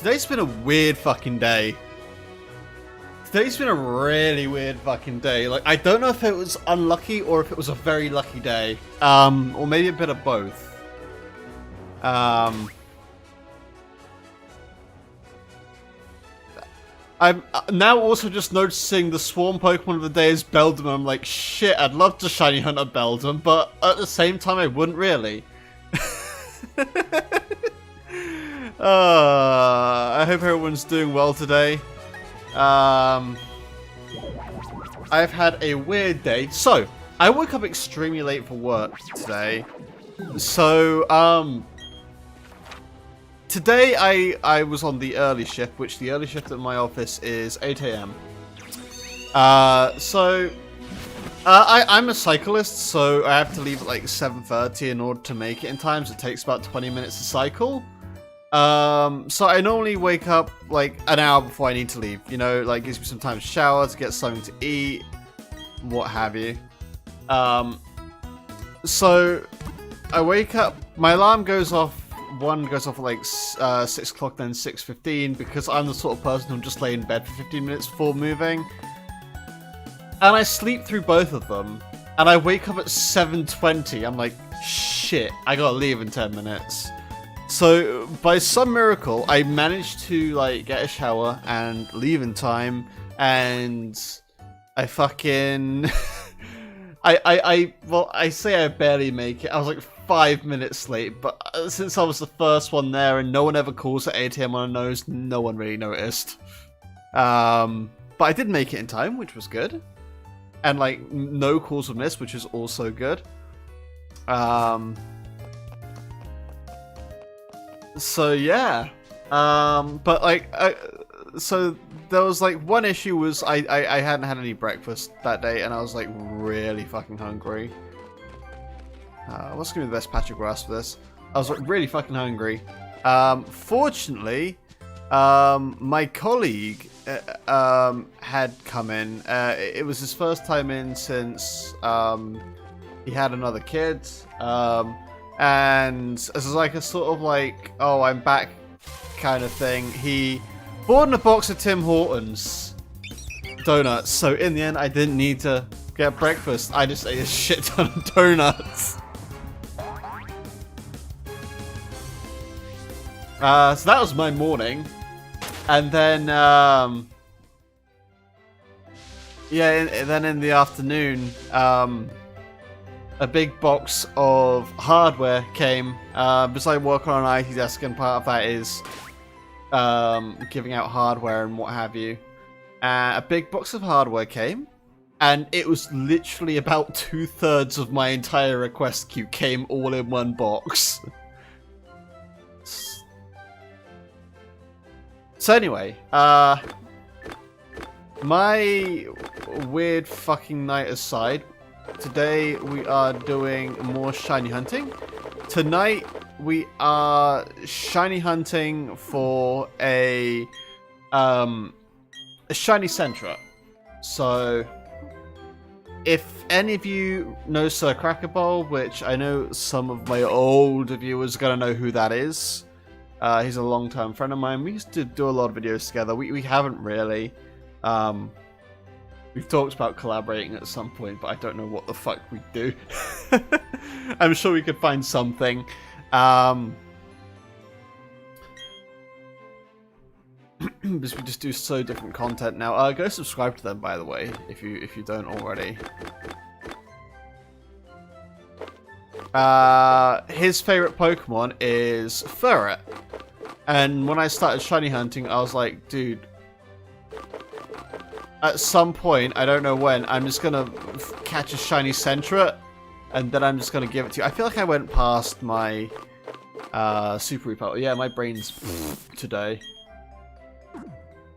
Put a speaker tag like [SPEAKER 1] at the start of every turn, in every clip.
[SPEAKER 1] Today's been a weird fucking day. Today's been a really weird fucking day. Like, I don't know if it was unlucky or if it was a very lucky day. Or maybe a bit of both. I'm now also just noticing the swarm Pokemon of the day is Beldum. And I'm like, shit, I'd love to shiny hunt a Beldum, but at the same time, I wouldn't really. I hope everyone's doing well today. I've had a weird day. So, I woke up extremely late for work today. So, today I was on the early shift, which the early shift at my office is 8 AM. I'm a cyclist, so I have to leave at like 7:30 in order to make it in time, so it takes about 20 minutes to cycle. So I normally wake up like an hour before I need to leave, you know, like gives me some time to shower, to get something to eat, what have you. So I wake up, my alarm goes off, one goes off at like 6 o'clock, then 6:15, because I'm the sort of person who'll just lay in bed for 15 minutes before moving. And I sleep through both of them, and I wake up at 7:20, I'm like, shit, I gotta leave in 10 minutes. So, by some miracle, I managed to, like, get a shower and leave in time, and I fucking... well, I say I barely make it. I was, like, 5 minutes late, but since I was the first one there and no one ever calls at 8 AM on a nose, no one really noticed. But I did make it in time, which was good. And, like, no calls were missed, which is also good. So yeah, but like, so there was like one issue was I hadn't had any breakfast that day, and I was like really fucking hungry. What's gonna be the best patch of grass for this? I was like really fucking hungry. Fortunately, my colleague had come in. It was his first time in since he had another kid. And as like a sort of like, oh, I'm back kind of thing, he bought in a box of Tim Hortons donuts. So in the end, I didn't need to get breakfast. I just ate a shit ton of donuts. So that was my morning. And then, then in the afternoon, a big box of hardware came. Because I work on an IT desk, and part of that is giving out hardware and what have you. A big box of hardware came, and it was literally about 2/3 of my entire request queue came all in one box. So anyway, my weird fucking night aside, today we are doing more shiny hunting. Tonight we are shiny hunting for a shiny Sentret. So if any of you know Sir Crackerbowl, which I know some of my older viewers are gonna know who that is. He's a long-term friend of mine. We used to do a lot of videos together. We haven't really. We've talked about collaborating at some point, but I don't know what the fuck we do. I'm sure we could find something. Because we just do so different content now. Go subscribe to them, by the way, if you don't already. His favorite Pokemon is Furret. And when I started shiny hunting, I was like, dude, at some point, I don't know when, I'm just gonna catch a shiny Sentret, and then I'm just gonna give it to you. I feel like I went past my Super Repel. Yeah, my brain's today.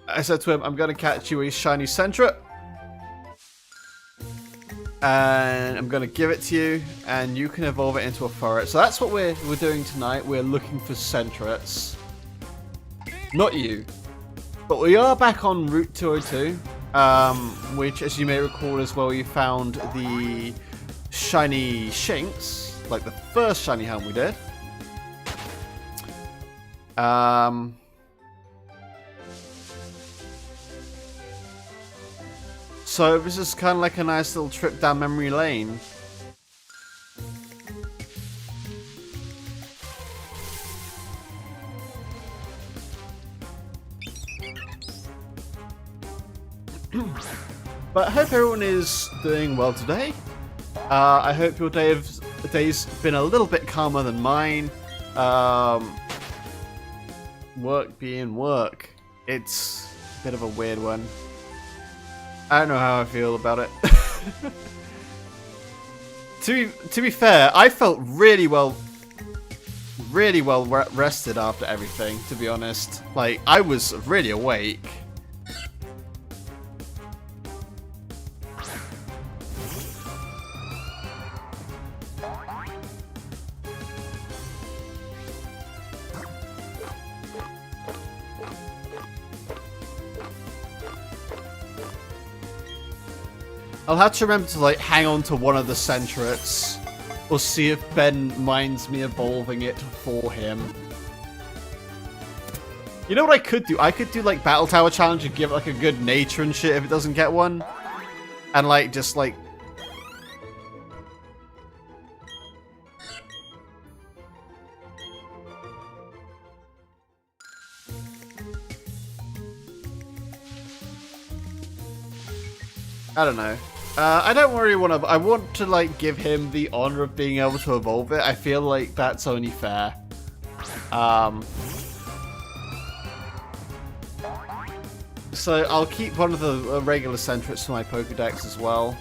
[SPEAKER 1] I said to him, I'm gonna catch you a shiny Sentret, and I'm gonna give it to you, and you can evolve it into a Furret. So that's what we're doing tonight. We're looking for Sentrets. Not you. But we are back on Route 202, which, as you may recall, is where we found the shiny Shinx, like the first shiny helm we did. So this is kind of like a nice little trip down memory lane. But I hope everyone is doing well today. I hope your day's been a little bit calmer than mine. Work being work. It's a bit of a weird one. I don't know how I feel about it. To be fair, I felt really well rested after everything, to be honest. Like, I was really awake. I'll have to remember to, like, hang on to one of the Sentrets, or see if Ben minds me evolving it for him. You know what I could do? I could do, like, Battle Tower Challenge and give it, like, a good nature and shit if it doesn't get one. And, like, just, like... I don't know. I don't really want to... I want to, like, give him the honor of being able to evolve it. I feel like that's only fair. So I'll keep one of the regular Sentrets for my Pokedex as well.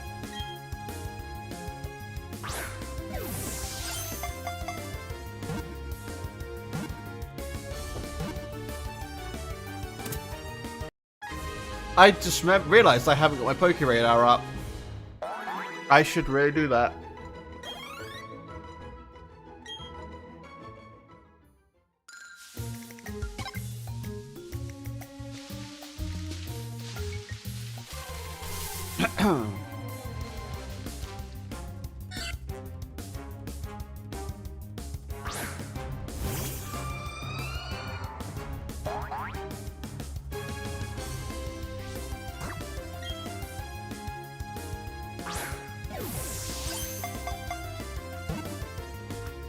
[SPEAKER 1] I just realized I haven't got my Poke Radar up. I should really do that.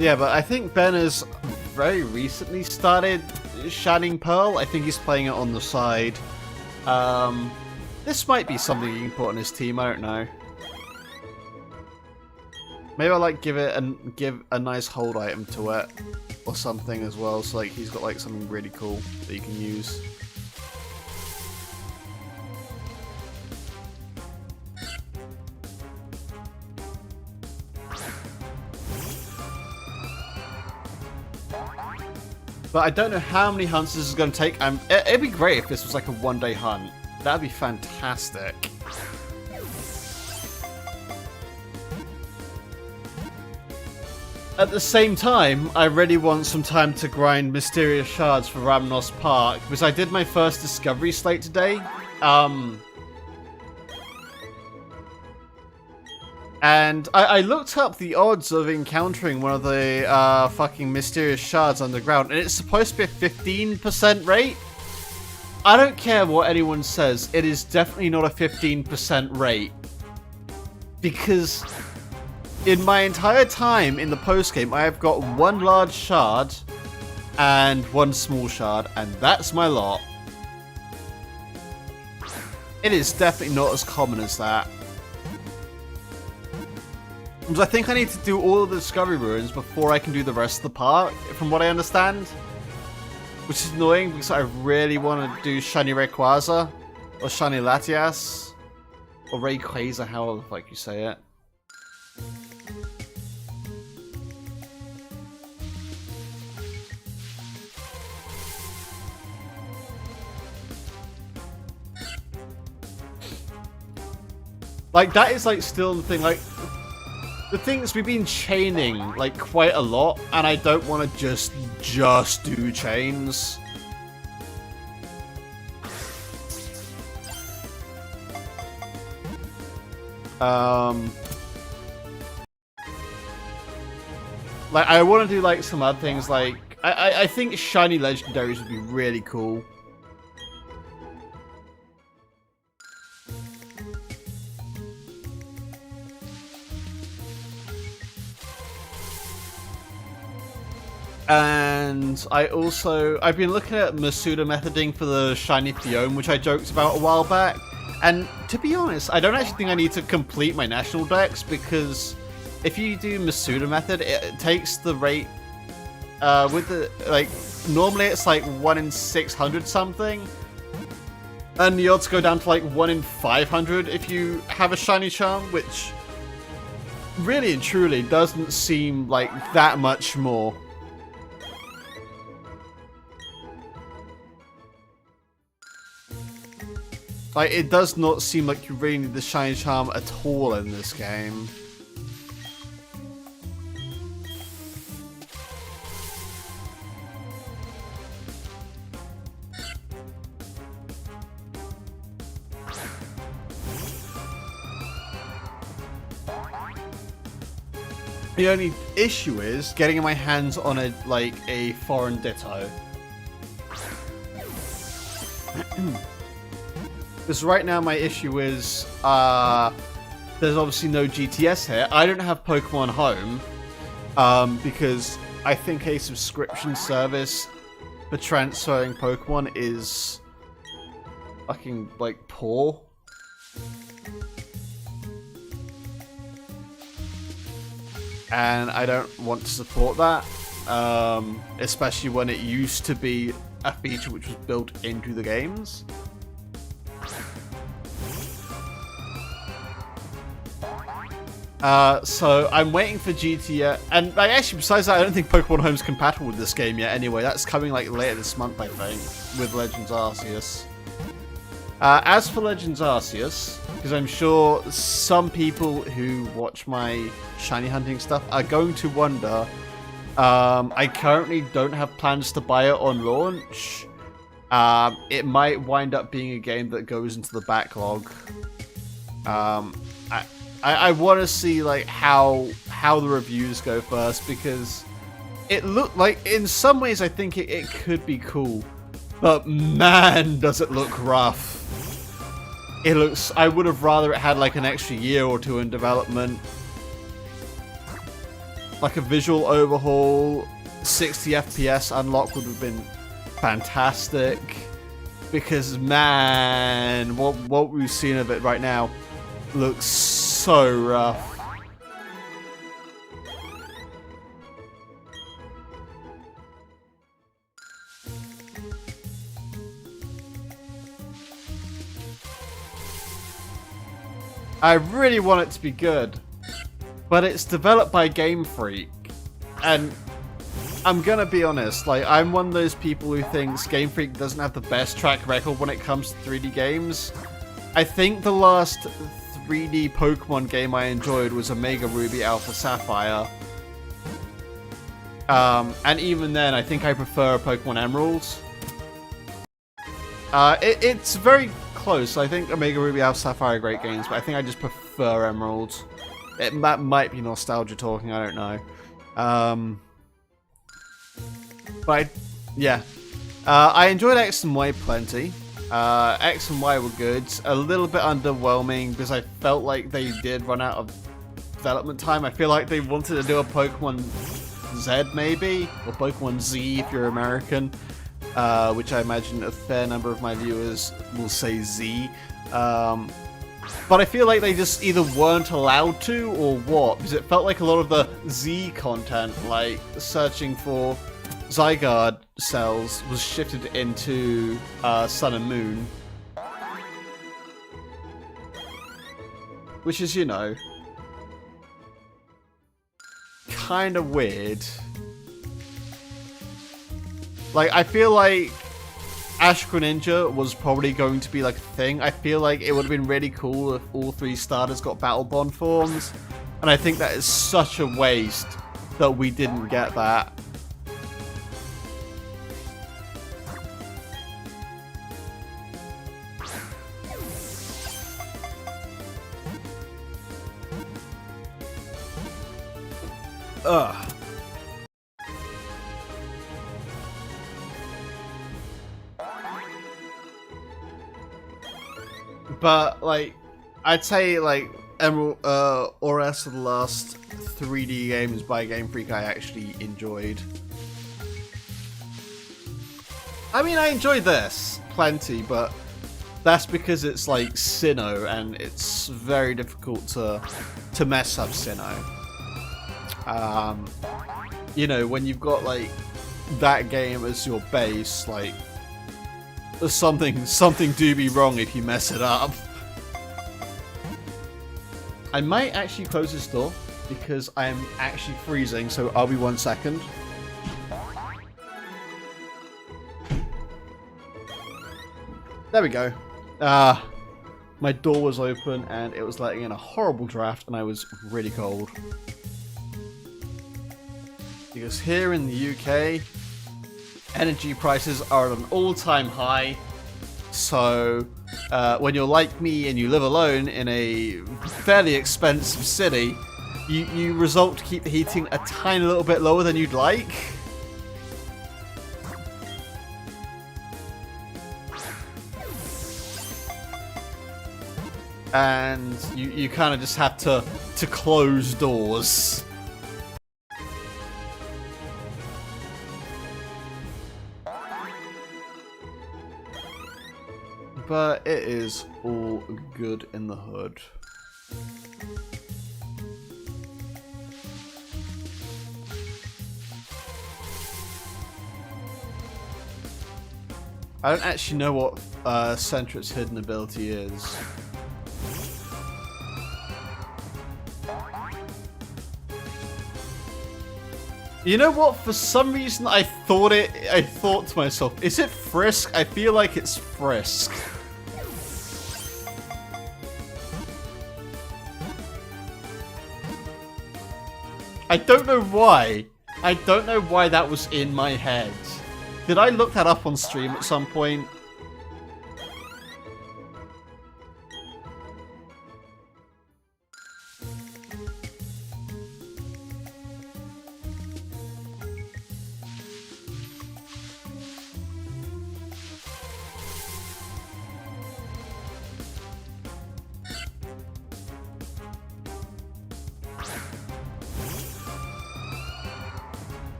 [SPEAKER 1] Yeah, but I think Ben has very recently started Shining Pearl. I think he's playing it on the side. This might be something he can put on his team, I don't know. Maybe I'll like give a nice hold item to it or something as well, so like he's got like something really cool that you can use. But I don't know how many hunts this is going to take. It'd be great if this was like a one-day hunt. That'd be fantastic. At the same time, I really want some time to grind Mysterious Shards for Ramnos Park, because I did my first Discovery Slate today. And I looked up the odds of encountering one of the fucking Mysterious Shards underground, and it's supposed to be a 15% rate. I don't care what anyone says, it is definitely not a 15% rate. Because in my entire time in the postgame, I have got one large shard and one small shard, and that's my lot. It is definitely not as common as that. Because I think I need to do all of the Discovery Ruins before I can do the rest of the park, from what I understand. Which is annoying, because I really want to do Shiny Rayquaza, or Shiny Latias, or Rayquaza, however the fuck you say it. Like, that is, like, still the thing, like... The thing is, we've been chaining, like, quite a lot, and I don't want to just do chains. Like, I want to do, like, some other things, like... I think Shiny Legendaries would be really cool. And I've been looking at Masuda methoding for the Shiny Phione, which I joked about a while back. And to be honest, I don't actually think I need to complete my national dex, because if you do Masuda method, it takes the rate with the, like, normally it's like 1 in 600 something, and the odds go down to like 1 in 500 if you have a Shiny Charm, which really and truly doesn't seem like that much more. Like, it does not seem like you really need the Shiny Charm at all in this game. The only issue is getting my hands on a foreign Ditto. Because right now my issue is, there's obviously no GTS here. I don't have Pokemon Home, because I think a subscription service for transferring Pokemon is fucking, like, poor. And I don't want to support that, especially when it used to be a feature which was built into the games. So I'm waiting for GTA, and actually, besides that, I don't think Pokemon Home's compatible with this game yet anyway. That's coming like later this month, I think, with Legends Arceus. As for Legends Arceus, because I'm sure some people who watch my shiny hunting stuff are going to wonder, I currently don't have plans to buy it on launch. It might wind up being a game that goes into the backlog. I want to see like how the reviews go first, because it looked like, in some ways, I think it could be cool, but man, does it look rough. It looks. I would have rather it had like an extra year or two in development, like a visual overhaul, 60 FPS unlock would have been fantastic. Because man, what we've seen of it right now looks so rough. I really want it to be good, but it's developed by Game Freak, and I'm gonna be honest, like, I'm one of those people who thinks Game Freak doesn't have the best track record when it comes to 3D games. I think the last 3D Pokemon game I enjoyed was Omega Ruby Alpha Sapphire. And even then, I think I prefer Pokemon Emerald. It's very close. I think Omega Ruby Alpha Sapphire are great games, but I think I just prefer Emerald. That might be nostalgia talking, I don't know. But yeah. I enjoyed X and Y plenty. X and Y were good. A little bit underwhelming because I felt like they did run out of development time. I feel like they wanted to do a Pokemon Z maybe, or Pokemon Z if you're American, which I imagine a fair number of my viewers will say Z. But I feel like they just either weren't allowed to or what, because it felt like a lot of the Z content, like searching for Zygarde cells, was shifted into Sun and Moon. Which is, you know, kind of weird. Like, I feel like Ash Greninja was probably going to be like a thing. I feel like it would have been really cool if all three starters got Battle Bond forms. And I think that is such a waste that we didn't get that. Ugh. But, like, I'd say, like, Emerald, or else of the last 3D games by Game Freak I actually enjoyed. I mean, I enjoy this plenty, but that's because it's like Sinnoh, and it's very difficult to mess up Sinnoh. You know, when you've got like that game as your base, like something do be wrong if you mess it up. I might actually close this door because I am actually freezing, so I'll be 1 second. There we go. My door was open and it was letting in a horrible draft and I was really cold. Because here in the UK, energy prices are at an all-time high. So when you're like me and you live alone in a fairly expensive city, you result to keep the heating a tiny little bit lower than you'd like. And you kind of just have to close doors. But it is all good in the hood. I don't actually know what Sentret's hidden ability is. You know what? For some reason, I thought to myself, is it Frisk? I feel like it's Frisk. I don't know why. I don't know why that was in my head. Did I look that up on stream at some point?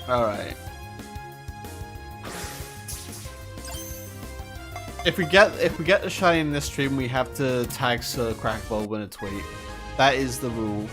[SPEAKER 1] Alright. If we get the shiny in this stream, we have to tag Sir Crackbulb in a tweet. That is the rule.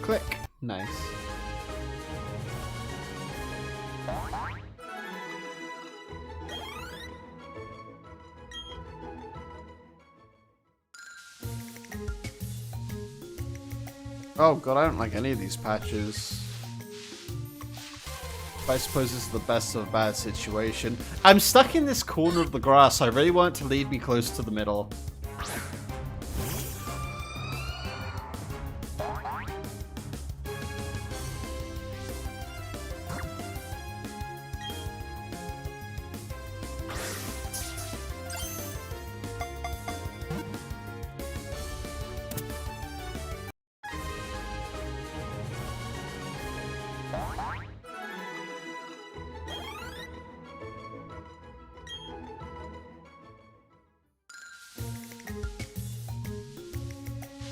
[SPEAKER 1] Click. Nice. Oh god, I don't like any of these patches. But I suppose this is the best of a bad situation. I'm stuck in this corner of the grass. I really want it to lead me close to the middle.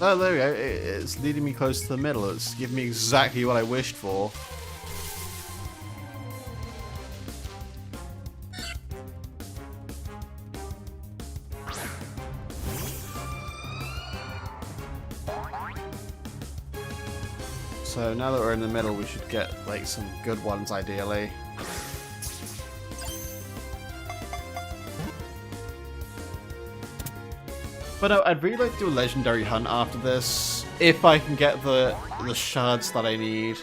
[SPEAKER 1] Oh, there we go. It's leading me close to the middle. It's giving me exactly what I wished for. So now that we're in the middle, we should get like some good ones, ideally. But no, I'd really like to do a legendary hunt after this, if I can get the shards that I need.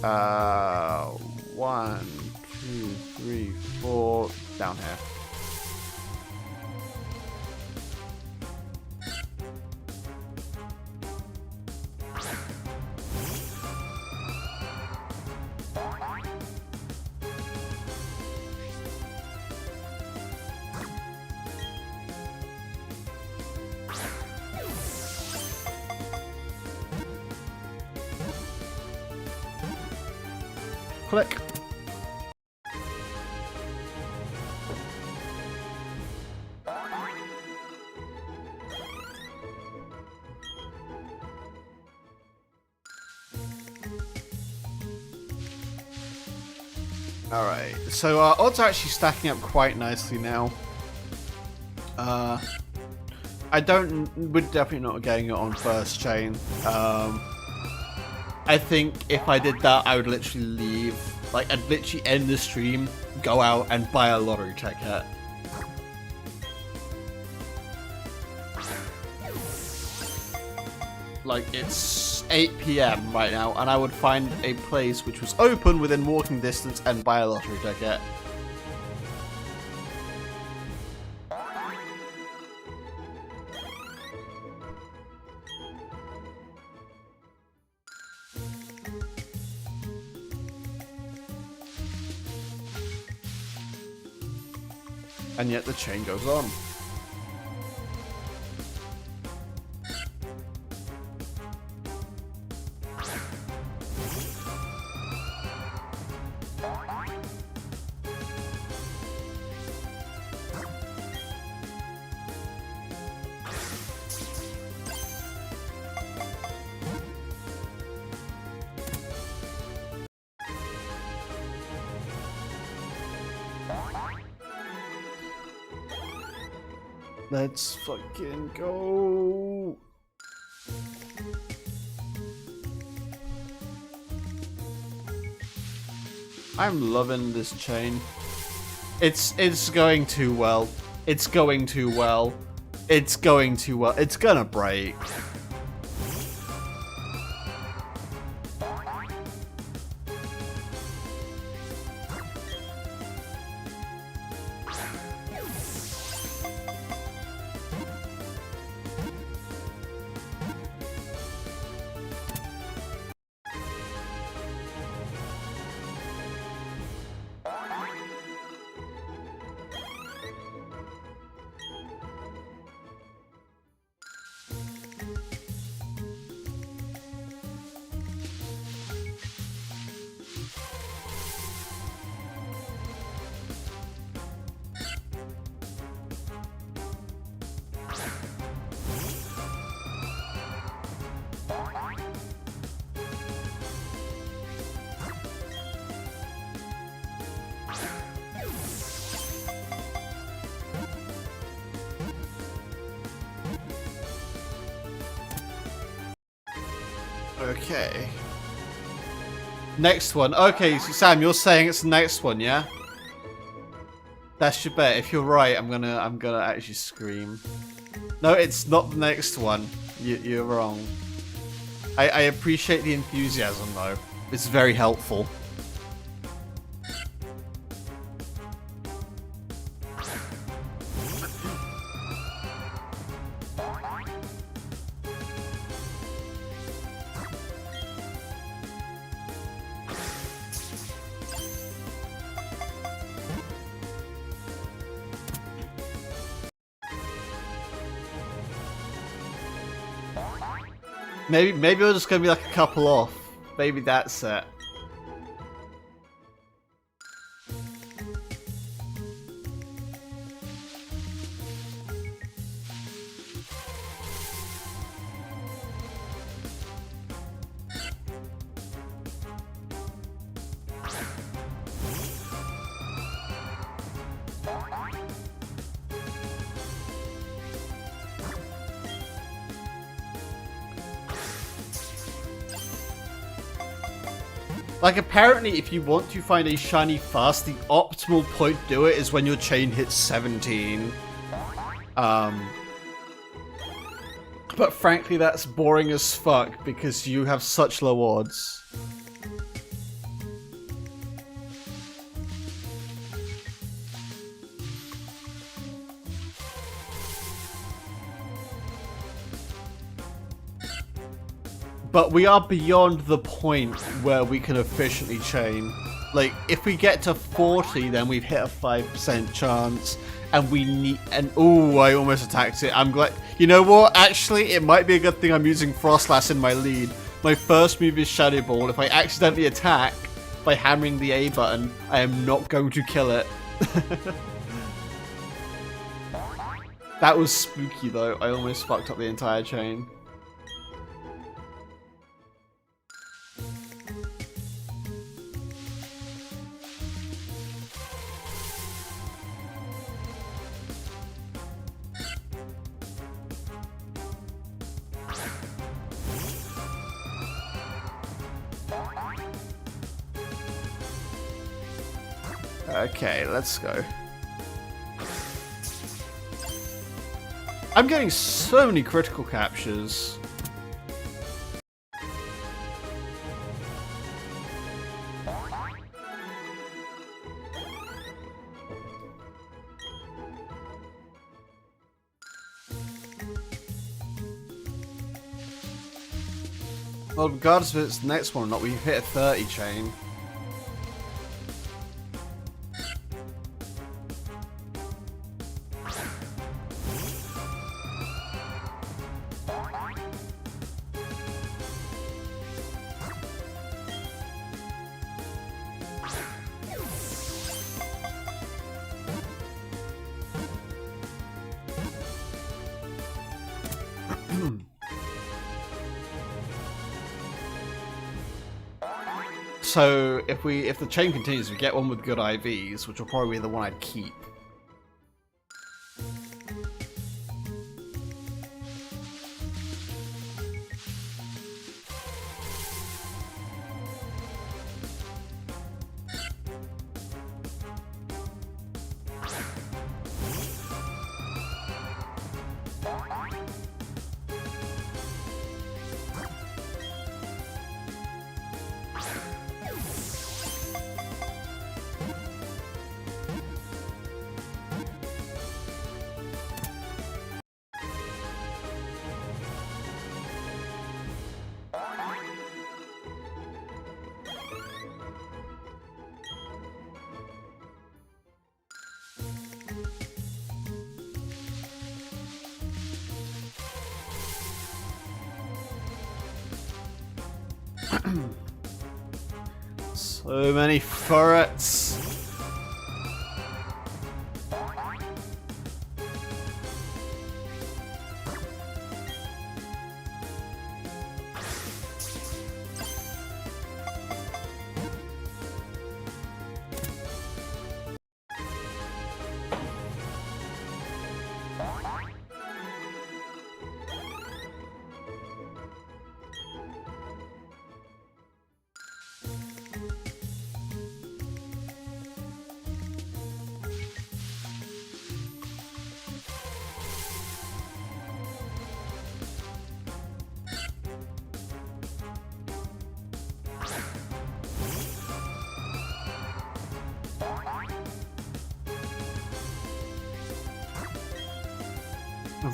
[SPEAKER 1] 1, 2, 3, 4, down here. Click. Alright, so our odds are actually stacking up quite nicely now. We're definitely not getting it on first chain. I think if I did that, I would literally leave. Like, I'd literally end the stream, go out, and buy a lottery ticket. Like, it's 8 PM right now, and I would find a place which was open within walking distance and buy a lottery ticket. And yet the chain goes on. Let's fucking go. I'm loving this chain. It's going too well. It's going too well. It's going too well. It's gonna break. Okay. Next one. Okay, so Sam, you're saying it's the next one, yeah? That's your bet. If you're right, I'm gonna actually scream. No, it's not the next one. You're wrong. I appreciate the enthusiasm though. It's very helpful. Maybe we're just gonna be like a couple off. Maybe that's it. Like, apparently, if you want to find a shiny fast, the optimal point to do it is when your chain hits 17. But frankly, that's boring as fuck because you have such low odds. But we are beyond the point where we can efficiently chain. Like, if we get to 40, then we've hit a 5% chance. And we need... And, ooh, I almost attacked it. I'm glad... You know what? Actually, it might be a good thing I'm using Frostlass in my lead. My first move is Shadow Ball. If I accidentally attack by hammering the A button, I am not going to kill it. That was spooky, though. I almost fucked up the entire chain. Okay, let's go. I'm getting so many critical captures. Well, regardless of its next one or not, we've hit a 30 chain. So if the chain continues, we get one with good IVs, which will probably be the one I'd keep. So many Furrets.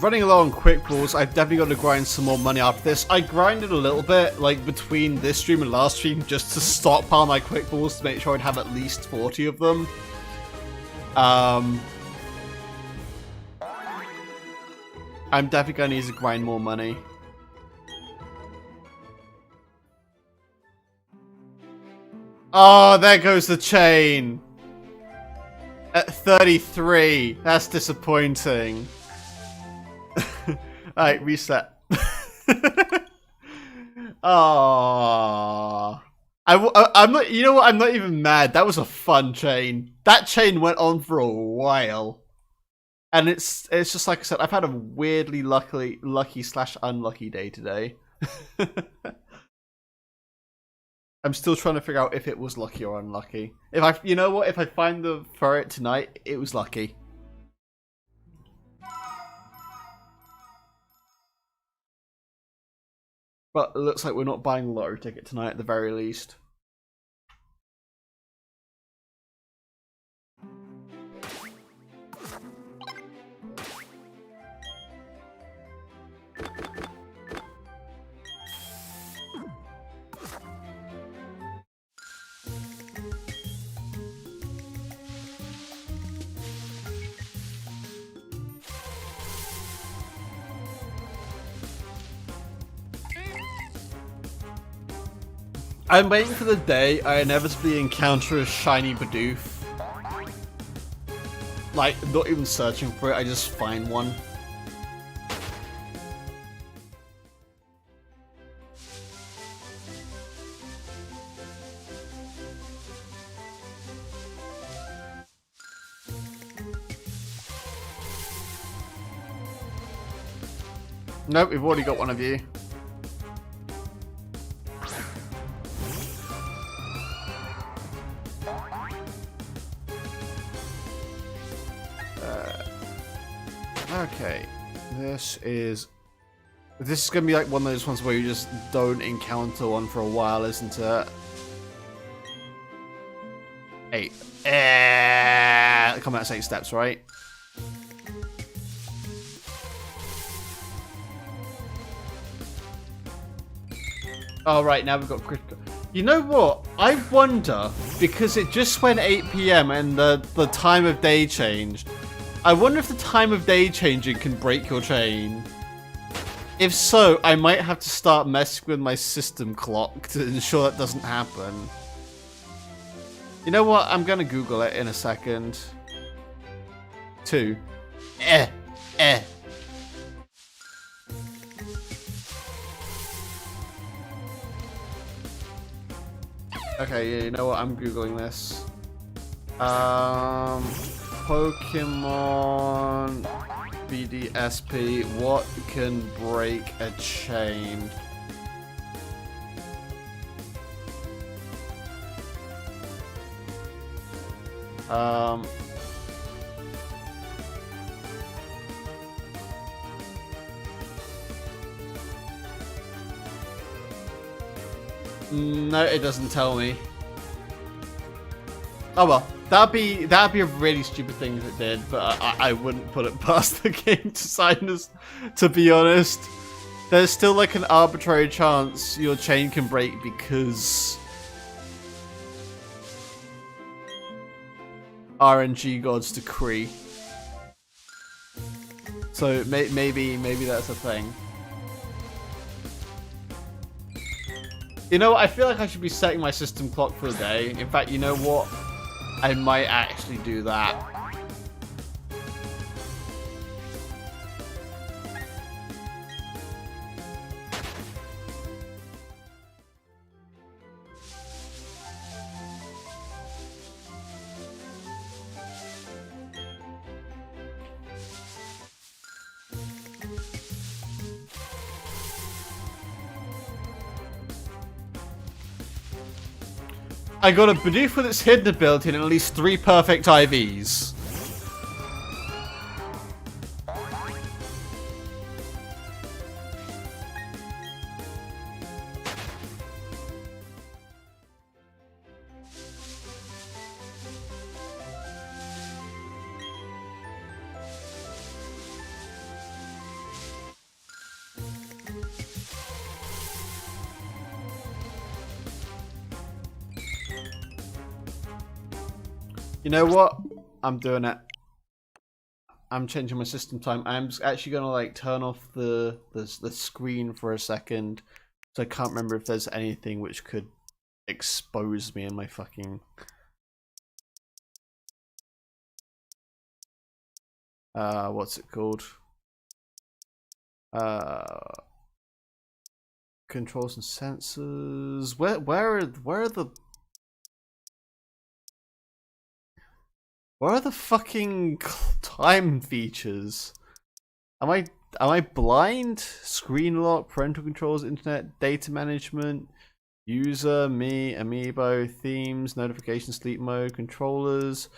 [SPEAKER 1] Running low on quick balls, I've definitely got to grind some more money after this. I grinded a little bit, like between this stream and last stream, just to stockpile my quick balls to make sure I'd have at least 40 of them. I'm definitely going to need to grind more money. Oh, there goes the chain. At 33. That's disappointing. Alright, reset. Oh, I'm not. You know what? I'm not even mad. That was a fun chain. That chain went on for a while, and it's just like I said. I've had a weirdly lucky / unlucky day today. I'm still trying to figure out if it was lucky or unlucky. You know what? If I find the Furret tonight, it was lucky. But it looks like we're not buying a lottery ticket tonight at the very least. I'm waiting for the day I inevitably encounter a shiny Bidoof. Like, not even searching for it, I just find one. Nope, we've already got one of you. Okay, this is gonna be like one of those ones where you just don't encounter one for a while, isn't it? 8. Combat's 8 steps, right? Oh, right, now we've got critical. You know what? I wonder, because it just went 8 PM and the time of day changed. I wonder if the time of day changing can break your chain. If so, I might have to start messing with my system clock to ensure that doesn't happen. You know what? I'm gonna Google it in a second. 2. Okay, yeah, you know what? I'm Googling this. Pokemon BDSP, what can break a chain? No, it doesn't tell me. Oh well, that'd be a really stupid thing if it did, but I wouldn't put it past the game designers, to be honest. There's still like an arbitrary chance your chain can break because RNG God's decree. So maybe that's a thing. You know what? I feel like I should be setting my system clock for the day. In fact, you know what? I might actually do that. I got a Bidoof with its hidden ability and at least 3 perfect IVs. You know what? I'm doing it. I'm changing my system time. I'm actually gonna like turn off the screen for a second, so I can't remember if there's anything which could expose me in my fucking what's it called? Controls and sensors. Where are the fucking time features? Am I blind? Screen lock, parental controls, internet, data management, user, me, amiibo, themes, notification, sleep mode, controllers.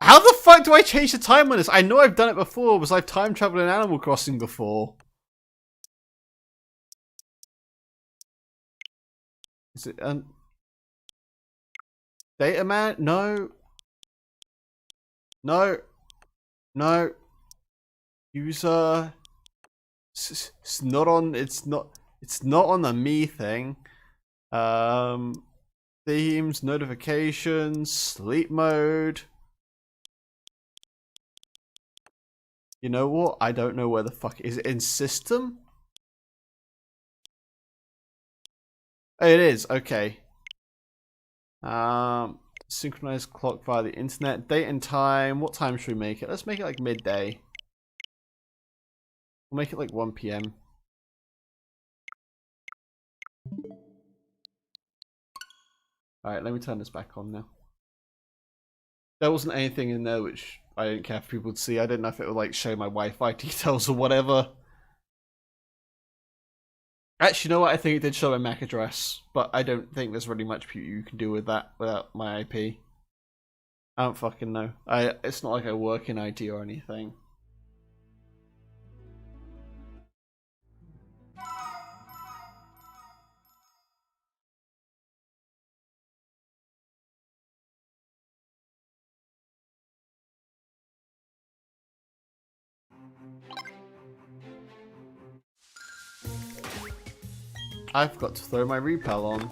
[SPEAKER 1] How the fuck do I change the time on this? I know I've done it before because I've time traveled in Animal Crossing before. Is it data man? No. No. No. User. It's not on. It's not on the me thing. Themes, notifications, sleep mode. You know what? I don't know where the fuck is it in system. Oh, it is, okay. Synchronized clock via the internet. Date and time. What time should we make it? Let's make it like midday. We'll make it like 1 PM. Alright, let me turn this back on now. There wasn't anything in there which I didn't care for people to see. I didn't know if it would like show my Wi-Fi details or whatever. Actually, you know what? I think it did show my MAC address, but I don't think there's really much you can do with that without my IP. I don't fucking know. It's not like I work in IT or anything. I've got to throw my repel on.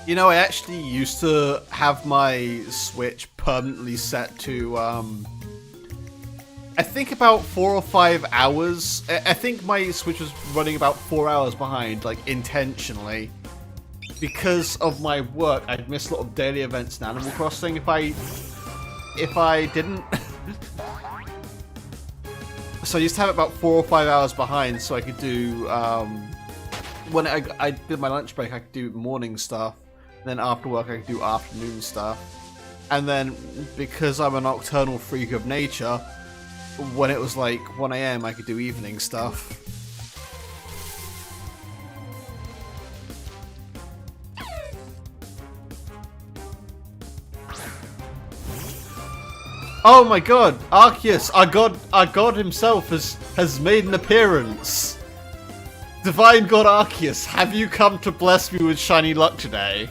[SPEAKER 1] You know, I actually used to have my Switch permanently set to, I think about 4 or 5 hours. I think my Switch was running about 4 hours behind, like, intentionally. Because of my work, I'd miss a lot of daily events in Animal Crossing if I didn't. So I used to have it about 4 or 5 hours behind so I could do, when I did my lunch break, I could do morning stuff. Then after work I could do afternoon stuff. And then because I'm a nocturnal freak of nature, when it was like 1 AM I could do evening stuff. Oh my god, Arceus, our god himself has made an appearance. Divine God Arceus, have you come to bless me with shiny luck today?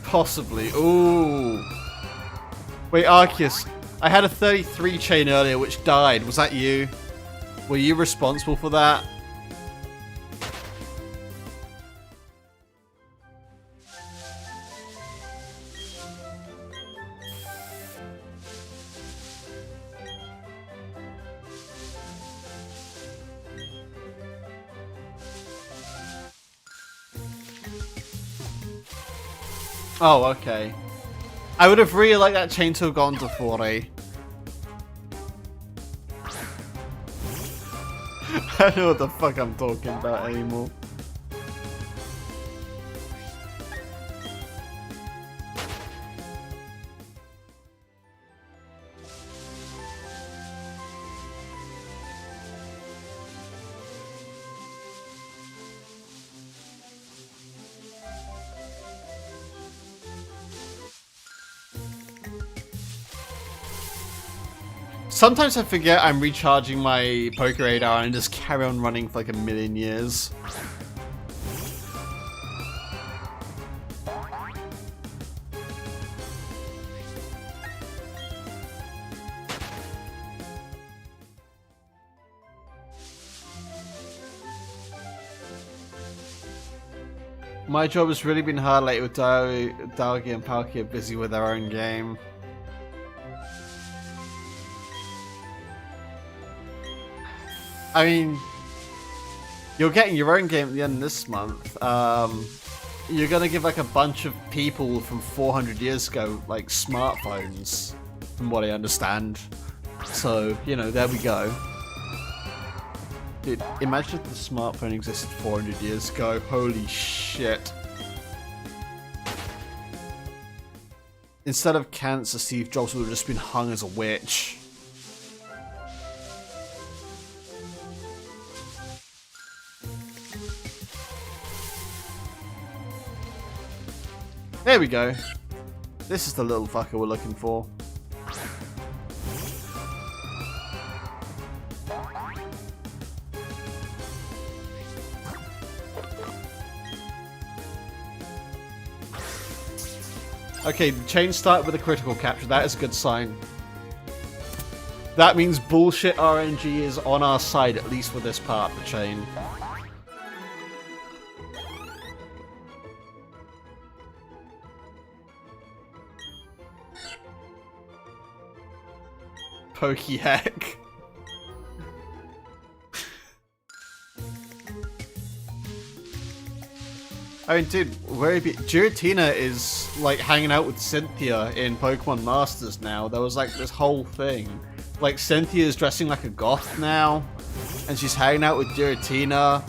[SPEAKER 1] Possibly. Ooh. Wait, Arceus, I had a 33 chain earlier which died. Was that you? Were you responsible for that? Oh, okay. I would have really liked that chain to have gone to 40. I don't know what the fuck I'm talking about anymore. Sometimes I forget I'm recharging my Poke Radar and just carry on running for like a million years. My job has really been hard lately with Dalgi and Palkia busy with their own game. I mean, you're getting your own game at the end of this month. You're gonna give like a bunch of people from 400 years ago like smartphones, from what I understand. So, you know, there we go. Dude, imagine if the smartphone existed 400 years ago. Holy shit. Instead of cancer, Steve Jobs would have just been hung as a witch. There we go. This is the little fucker we're looking for. Okay, the chain started with a critical capture. That is a good sign. That means bullshit RNG is on our side, at least for this part of the chain. Pokey heck. I mean, dude, Giratina is like hanging out with Cynthia in Pokemon Masters now. There was like this whole thing. Like, Cynthia's dressing like a goth now, and she's hanging out with Giratina.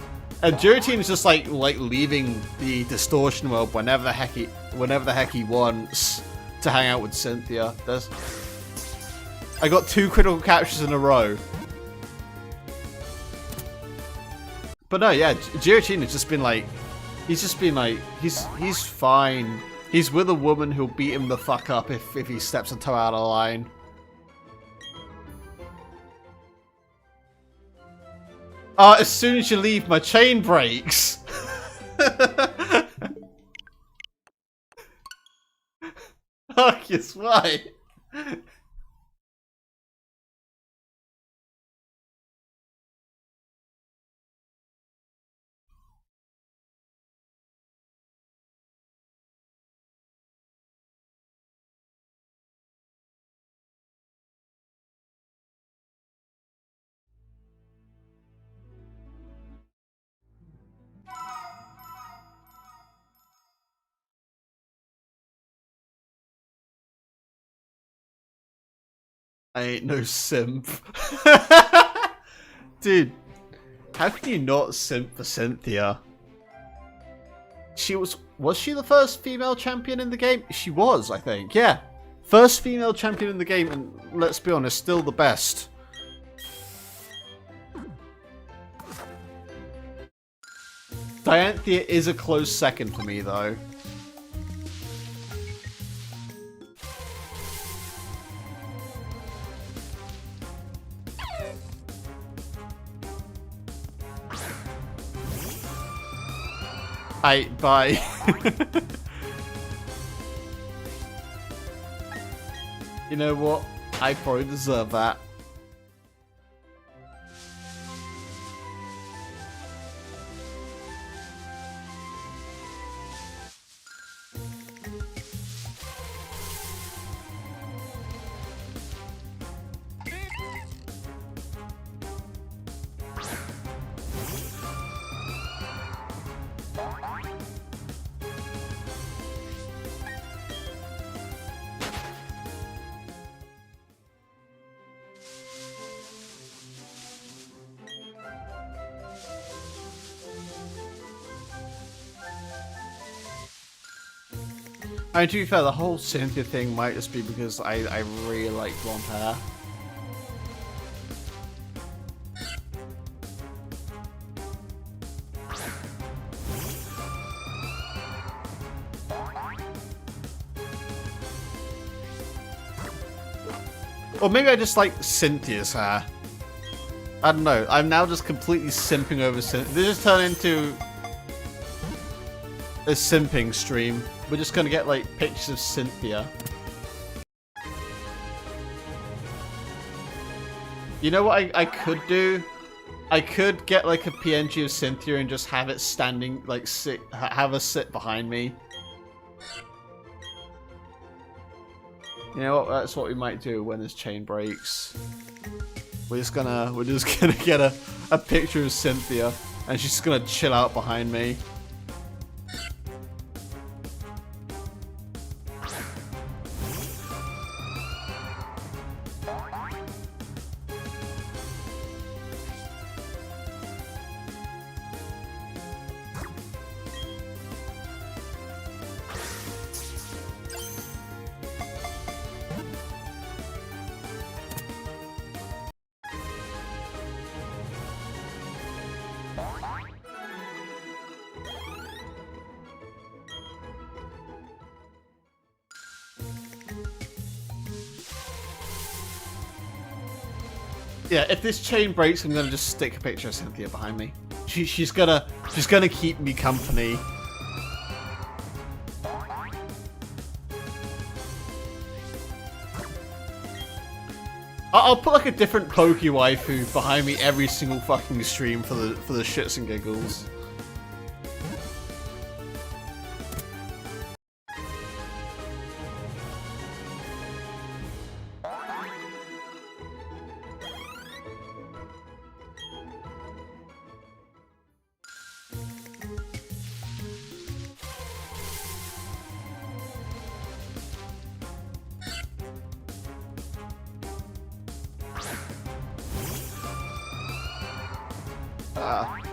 [SPEAKER 1] And Giratina's just like leaving the distortion world whenever the heck he wants to hang out with Cynthia. I got 2 critical captures in a row. But no, yeah, Giratina's just been like, he's fine. He's with a woman who'll beat him the fuck up if he steps a toe out of line. As soon as you leave, my chain breaks. Oh, yes, why? I ain't no simp. Dude, how can you not simp for Cynthia? Was she the first female champion in the game? She was, I think, yeah. First female champion in the game, and let's be honest, still the best. Dianthea is a close second for me, though. Bye. You know what? I probably deserve that. I mean, to be fair, the whole Cynthia thing might just be because I really like blonde hair. Or maybe I just like Cynthia's hair. I don't know. I'm now just completely simping over Cynthia. This just turned into a simping stream. We're just gonna get like pictures of Cynthia. You know what I could do? I could get like a PNG of Cynthia and just have it standing, like have her sit behind me. You know what? That's what we might do when this chain breaks. We're just gonna get a picture of Cynthia, and she's just gonna chill out behind me. Yeah, if this chain breaks, I'm gonna just stick a picture of Cynthia behind me. She's gonna keep me company. I'll put like a different Poke waifu behind me every single fucking stream for the shits and giggles.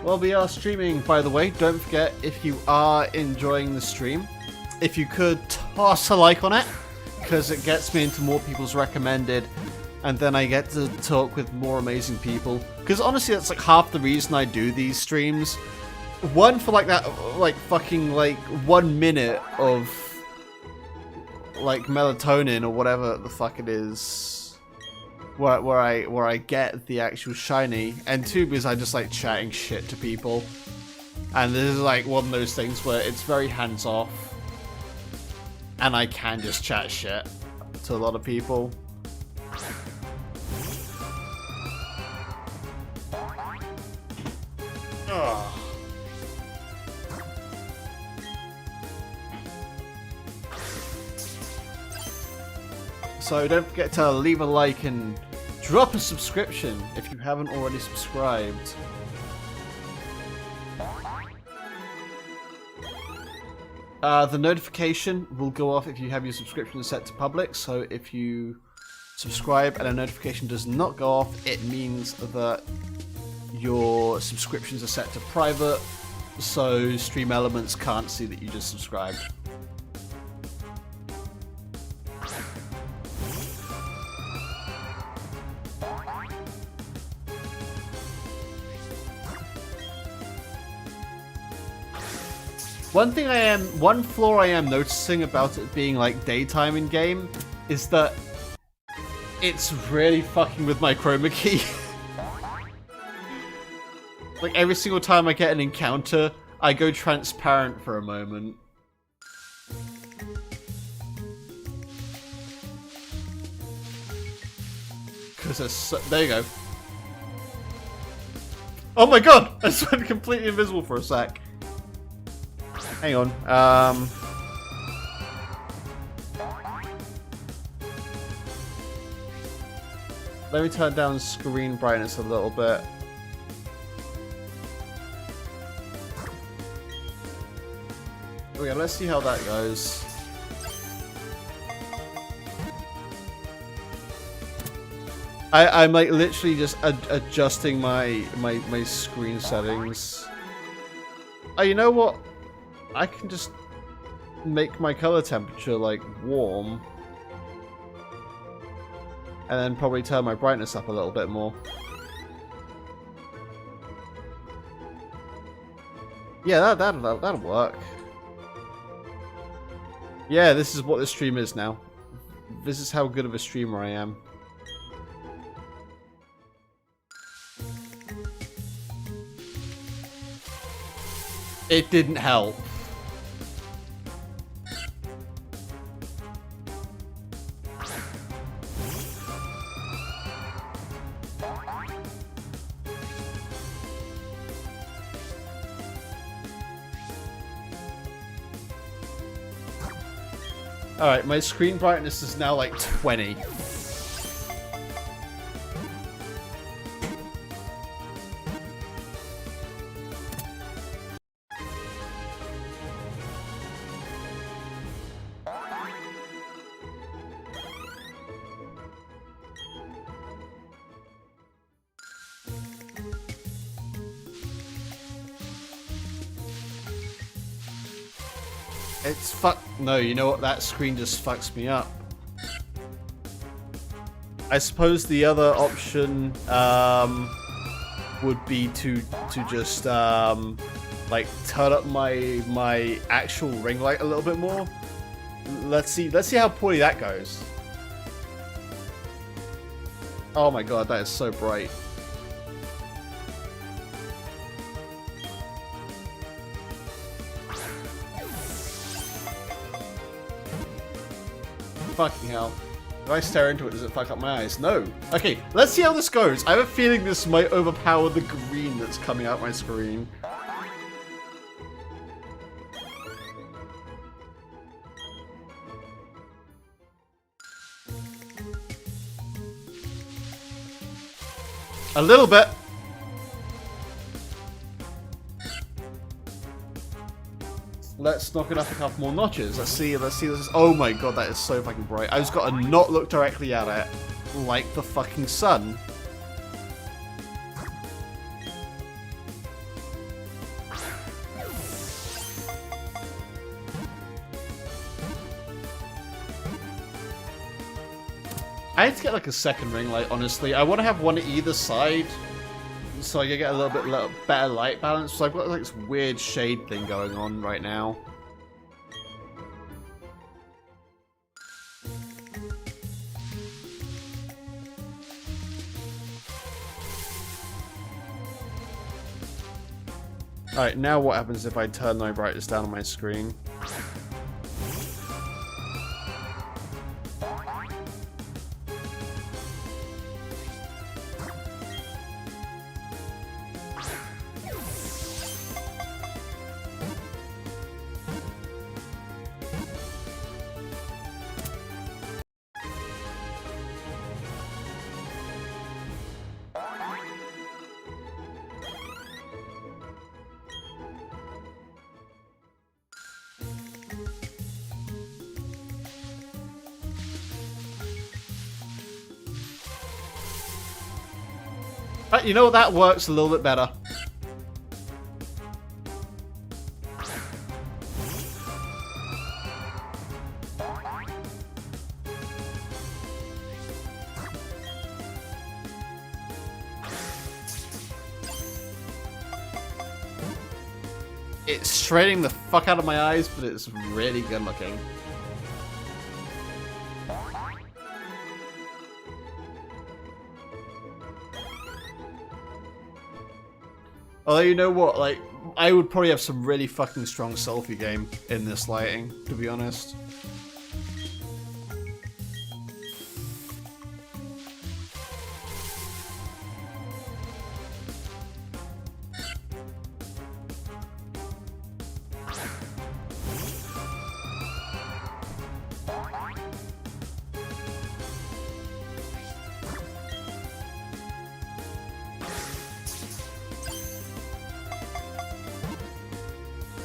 [SPEAKER 1] Well, we are streaming, by the way. Don't forget, if you are enjoying the stream, if you could toss a like on it, because it gets me into more people's recommended, and then I get to talk with more amazing people. Because honestly, that's like half the reason I do these streams. One, for like that, like fucking like 1 minute of like melatonin or whatever the fuck it is. Where I get the actual shiny, and two, because I just like chatting shit to people, and this is like one of those things where it's very hands off, and I can just chat shit to a lot of people. Ugh. So don't forget to leave a like and drop a subscription if you haven't already subscribed. The notification will go off if you have your subscription set to public, so if you subscribe and a notification does not go off, it means that your subscriptions are set to private, so Stream Elements can't see that you just subscribed. One flaw I am noticing about it being like daytime in game is that it's really fucking with my chroma key. Like every single time I get an encounter, I go transparent for a moment. Cause there you go. Oh my god! I just went completely invisible for a sec. Hang on. Let me turn down screen brightness a little bit. Okay, let's see how that goes. I'm like literally just adjusting my screen settings. Oh, you know what? I can just make my color temperature like warm, and then probably turn my brightness up a little bit more. Yeah, that'll work. Yeah, this is what this stream is now. This is how good of a streamer I am. It didn't help. Alright, my screen brightness is now like 20. It's no, you know what? That screen just fucks me up. I suppose the other option would be to just like turn up my actual ring light a little bit more. Let's see how poorly that goes. Oh my god, that is so bright. Fucking hell. If I stare into it, does it fuck up my eyes? No. Okay, let's see how this goes. I have a feeling this might overpower the green that's coming out my screen. A little bit. Let's knock it up a couple more notches. Let's see this. Oh my god, that is so fucking bright. I just gotta not look directly at it like the fucking sun. I need to get like a second ring light, honestly. I want to have one at either side so I can get a little bit better light balance. So I've got like this weird shade thing going on right now. Alright, now what happens if I turn my brightness down on my screen? You know what, that works a little bit better. It's straining the fuck out of my eyes, but it's really good looking. Although, you know what, like, I would probably have some really fucking strong selfie game in this lighting, to be honest.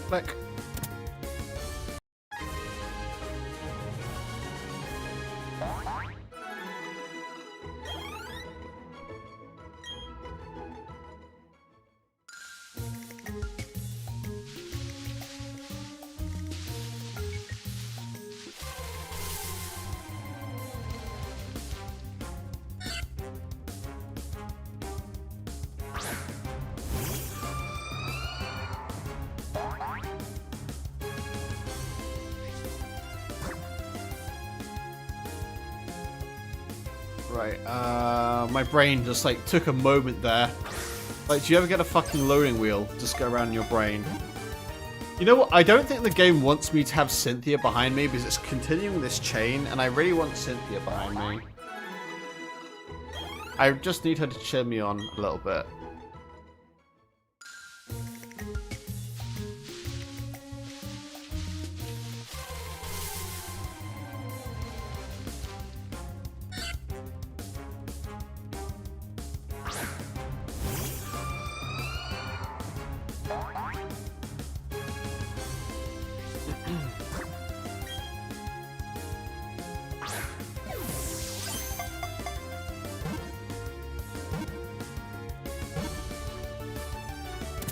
[SPEAKER 1] Click. Right, my brain just like took a moment there. Like, do you ever get a fucking loading wheel just go around your brain? You know what, I don't think the game wants me to have Cynthia behind me because it's continuing this chain and I really want Cynthia behind me. I just need her to cheer me on a little bit.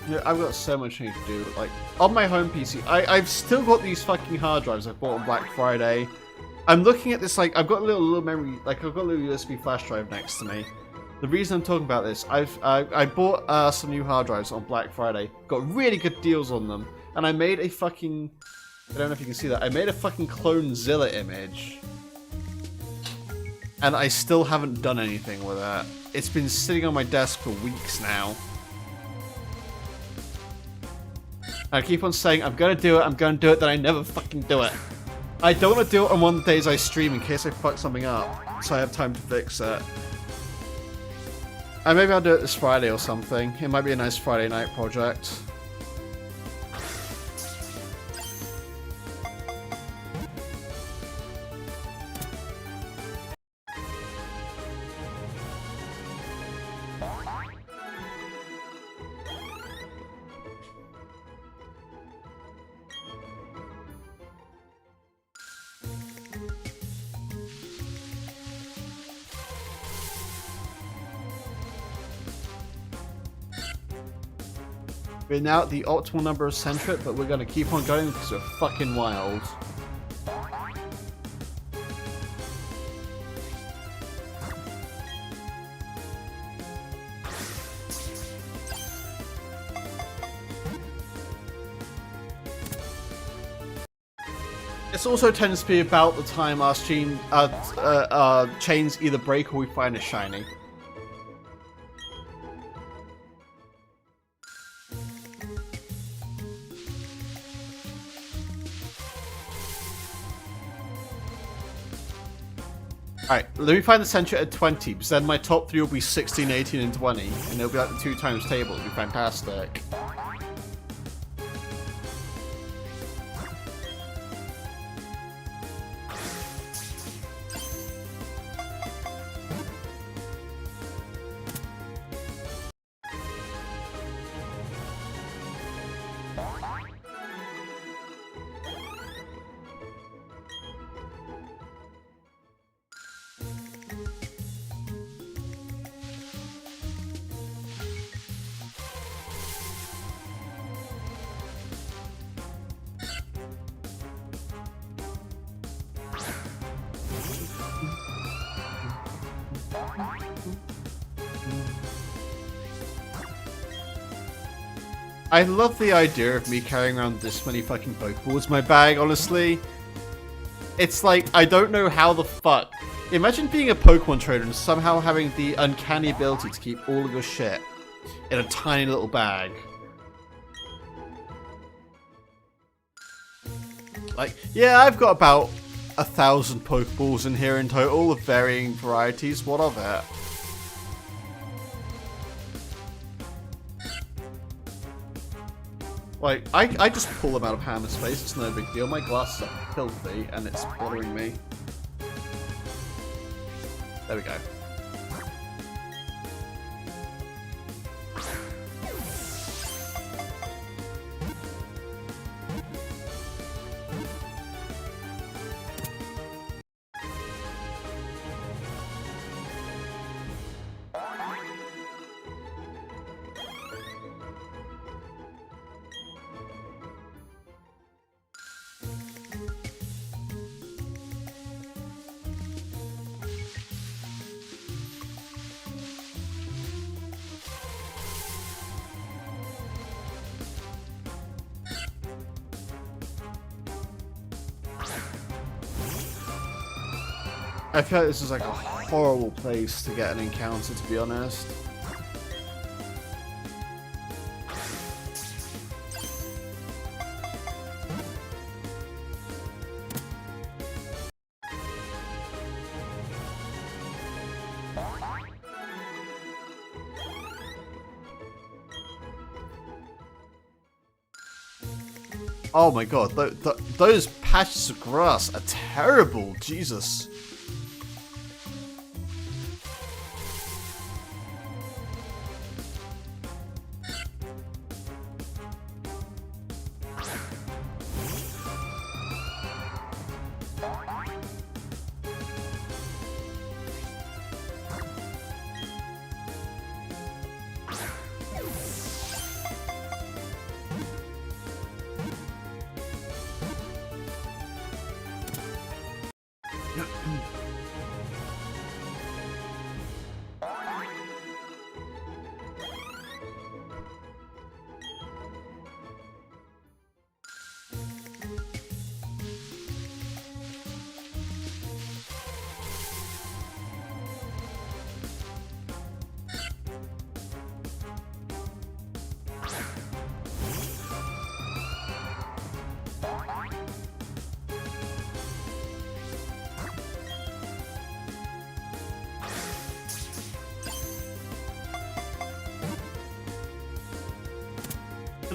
[SPEAKER 1] Yeah, I've got so much I need to do. Like, on my home PC, I've still got these fucking hard drives I bought on Black Friday. I'm looking at this, like, I've got a little memory, like, I've got a little USB flash drive next to me. The reason I'm talking about this, I bought some new hard drives on Black Friday. Got really good deals on them. And I made a fucking, I don't know if you can see that, I made a fucking Clonezilla image. and I still haven't done anything with it. It's been sitting on my desk for weeks now. I keep on saying, I'm gonna do it, then I never fucking do it. I don't want to do it on one of the days I stream in case I fuck something up, so I have time to fix it. And maybe I'll do it this Friday or something. It might be a nice Friday night project. We're now at the optimal number of Sentret, but we're gonna keep on going because we're fucking wild. This also tends to be about the time our chains either break or we find a shiny. Alright, let me find the Sentret at 20, because then my top 3 will be 16, 18, and 20, and it'll be like the 2 times table. It'll be fantastic. I love the idea of me carrying around this many fucking Pokeballs in my bag, honestly. It's like, I don't know how the fuck. Imagine being a Pokemon trainer and somehow having the uncanny ability to keep all of your shit in a tiny little bag. Like, yeah, I've got about 1,000 Pokeballs in here in total of varying varieties. What of it? Like, I just pull them out of hammer space, it's no big deal. My glasses are filthy and it's bothering me. There we go. I feel like this is like a horrible place to get an encounter, to be honest. Oh my god, those patches of grass are terrible, Jesus.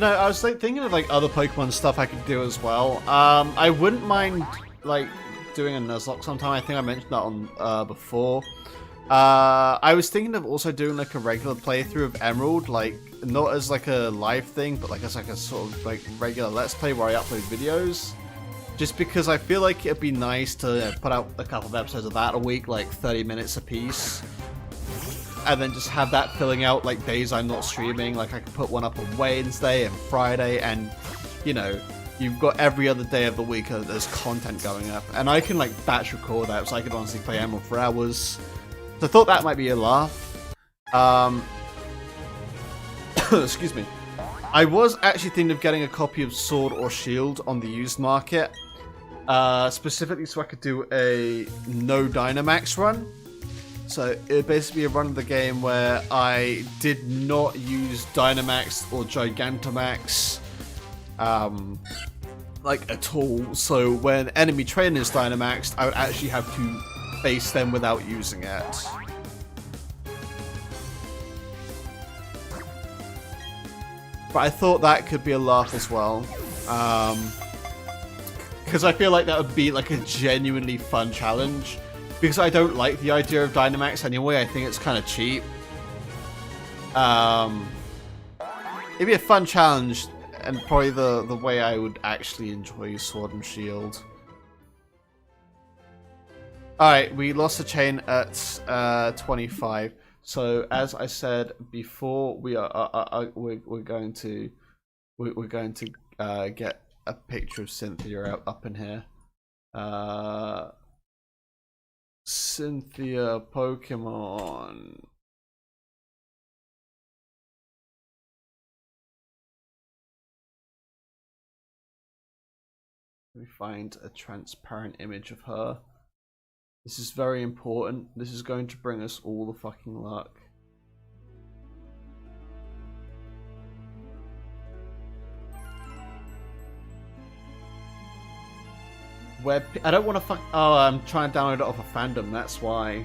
[SPEAKER 1] No, I was like thinking of like other Pokemon stuff I could do as well. I wouldn't mind like doing a Nuzlocke sometime. I think I mentioned that on before. I was thinking of also doing like a regular playthrough of Emerald, like not as like a live thing, but like as like a sort of like regular Let's Play where I upload videos. Just because I feel like it'd be nice to put out a couple of episodes of that a week, like 30 minutes a piece. And then just have that filling out like days I'm not streaming. Like I could put one up on Wednesday and Friday, and you know, you've got every other day of the week there's content going up. And I can like batch record that, so I could honestly play Emerald for hours. So I thought that might be a laugh. Excuse me. I was actually thinking of getting a copy of Sword or Shield on the used market. Specifically so I could do a no Dynamax run. So it would basically be a run of the game where I did not use Dynamax or Gigantamax like at all. So when enemy trainers Dynamaxed, I would actually have to face them without using it. But I thought that could be a laugh as well. Because I feel like that would be like a genuinely fun challenge. Because I don't like the idea of Dynamax anyway, I think it's kind of cheap. It'd be a fun challenge, and probably the way I would actually enjoy Sword and Shield. Alright, we lost the chain at 25. So as I said before, we're going to get a picture of Cynthia up in here. Cynthia Pokemon. Let me find a transparent image of her. This is very important. This is going to bring us all the fucking luck. I don't want to fuck. Oh, I'm trying to download it off a fandom. That's why.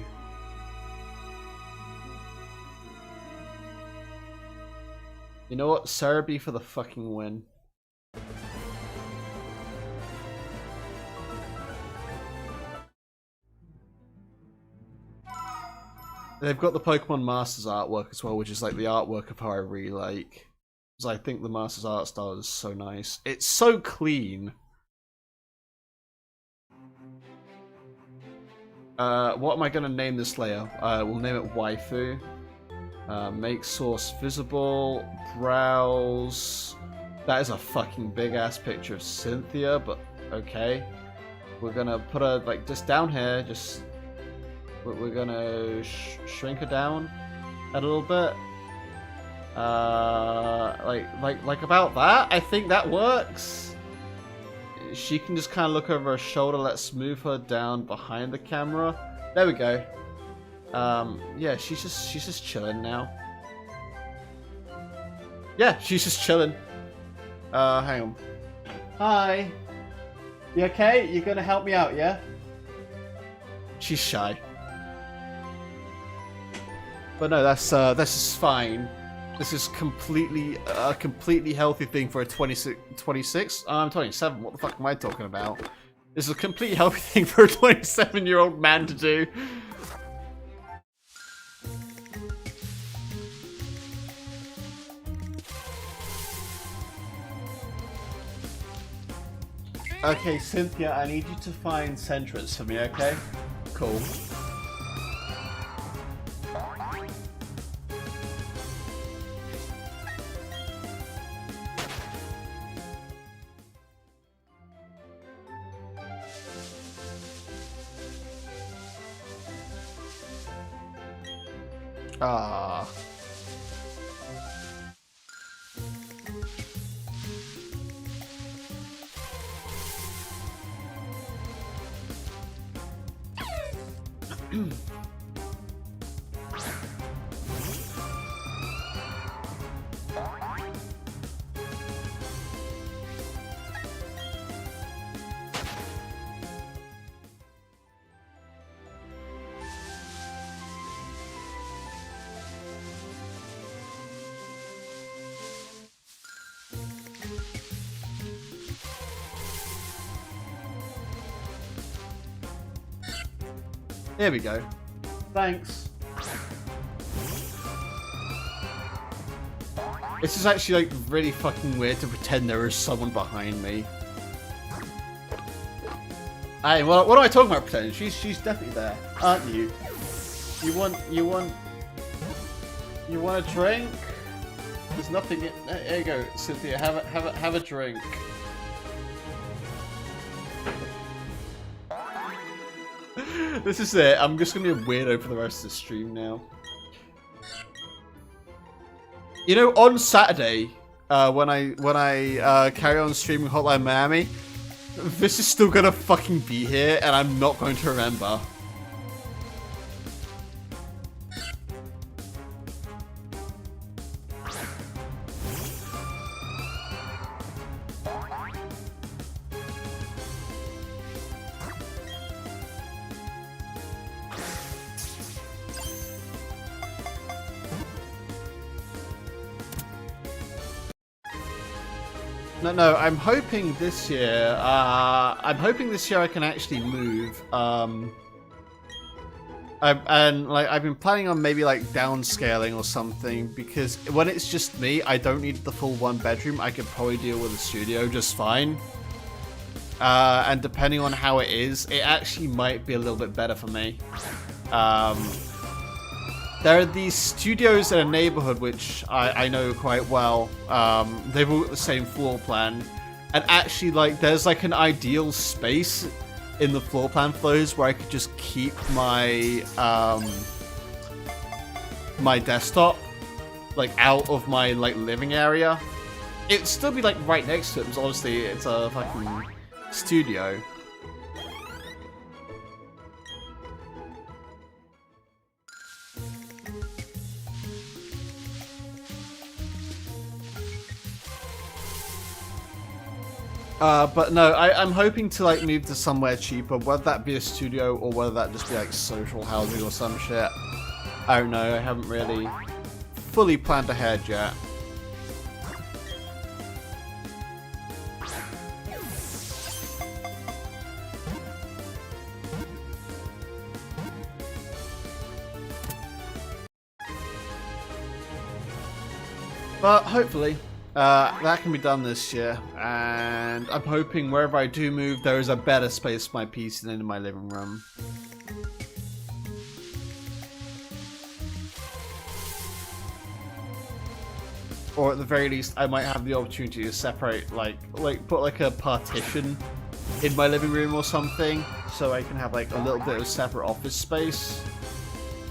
[SPEAKER 1] You know what? Cerebi for the fucking win. They've got the Pokemon Masters artwork as well, which is like the artwork of how I really like. Because I think the Masters art style is so nice. It's so clean. What am I going to name this layer? We'll name it Waifu. Make source visible. Browse. That is a fucking big ass picture of Cynthia, but okay. We're going to put her like just down here. Just we're going to shrink her down a little bit. Like about that. I think that works. She can just kind of look over her shoulder. Let's move her down behind the camera. There we go. Yeah, she's just chilling now. Yeah, she's just chilling. Hang on. Hi. You okay? You're gonna help me out, yeah? She's shy. But no, that's just fine. This is completely a completely healthy thing for a 26. I'm 27. What the fuck am I talking about? This is a completely healthy thing for a 27-year-old man to do. Okay, Cynthia, I need you to find Sentrets for me, okay? Cool. Ah. There we go. Thanks. This is actually like really fucking weird to pretend there is someone behind me. Hey, what am I talking about pretending? She's definitely there, aren't you? You want a drink? There's nothing in there you go, Cynthia, have a drink. This is it. I'm just gonna be a weirdo for the rest of the stream now. You know, on Saturday, when I carry on streaming Hotline Miami, this is still gonna fucking be here, and I'm not going to remember. No, I'm hoping this year, I can actually move, I've been planning on maybe like downscaling or something, because when it's just me, I don't need the full 1 bedroom, I could probably deal with a studio just fine. And depending on how it is, it actually might be a little bit better for me. There are these studios in a neighborhood which I know quite well. They've all got the same floor plan. And actually, like, there's like an ideal space in the floor plan for those where I could just keep my my desktop like out of my like living area. It'd still be like right next to it, because obviously it's a fucking studio. But no, I'm hoping to like move to somewhere cheaper, whether that be a studio or whether that just be like social housing or some shit. I don't know, I haven't really fully planned ahead yet. But hopefully, that can be done this year, and I'm hoping wherever I do move, there is a better space for my PC than in my living room. Or at the very least, I might have the opportunity to separate, like put like a partition in my living room or something, so I can have like a little bit of separate office space.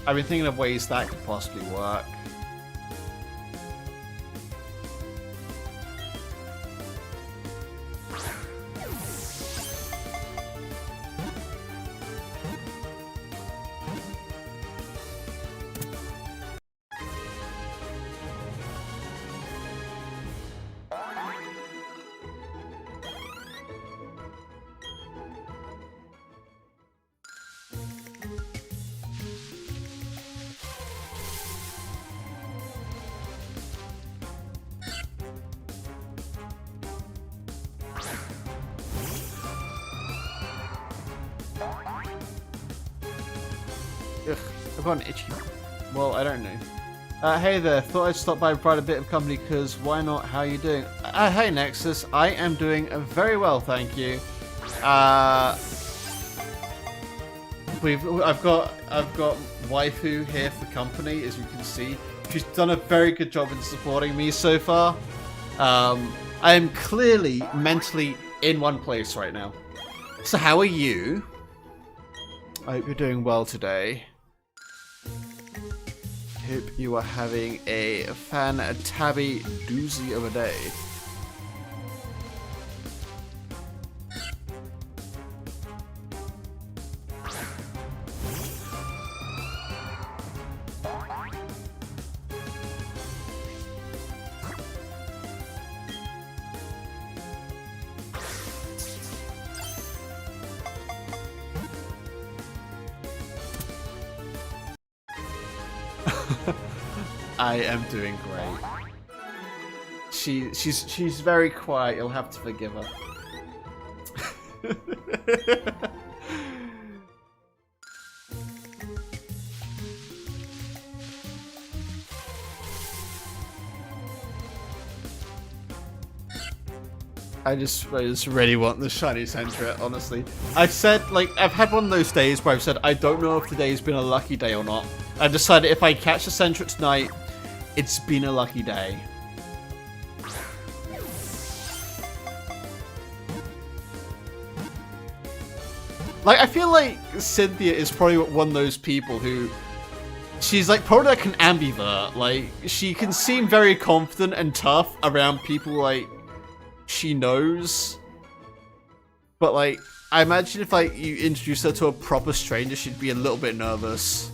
[SPEAKER 1] I've been thinking of ways that could possibly work. Ugh, I've got an itchy. Well, I don't know. Hey there, thought I'd stop by and provide a bit of company, because why not? How you doing? Hey Nexus, I am doing very well, thank you. I've got waifu here for company, as you can see. She's done a very good job in supporting me so far. I am clearly mentally in one place right now. So how are you? I hope you're doing well today. Hope you are having a fan-tabby doozy of a day. I am doing great. She's very quiet. You'll have to forgive her. I just really want the shiny Sentret, honestly. I've said, like, I've had one of those days where I've said, I don't know if today's been a lucky day or not. I decided if I catch the Sentret tonight, it's been a lucky day. Like, I feel like Cynthia is probably one of those people who... She's like probably like an ambivert. Like, she can seem very confident and tough around people like she knows. But like, I imagine if like you introduce her to a proper stranger, she'd be a little bit nervous.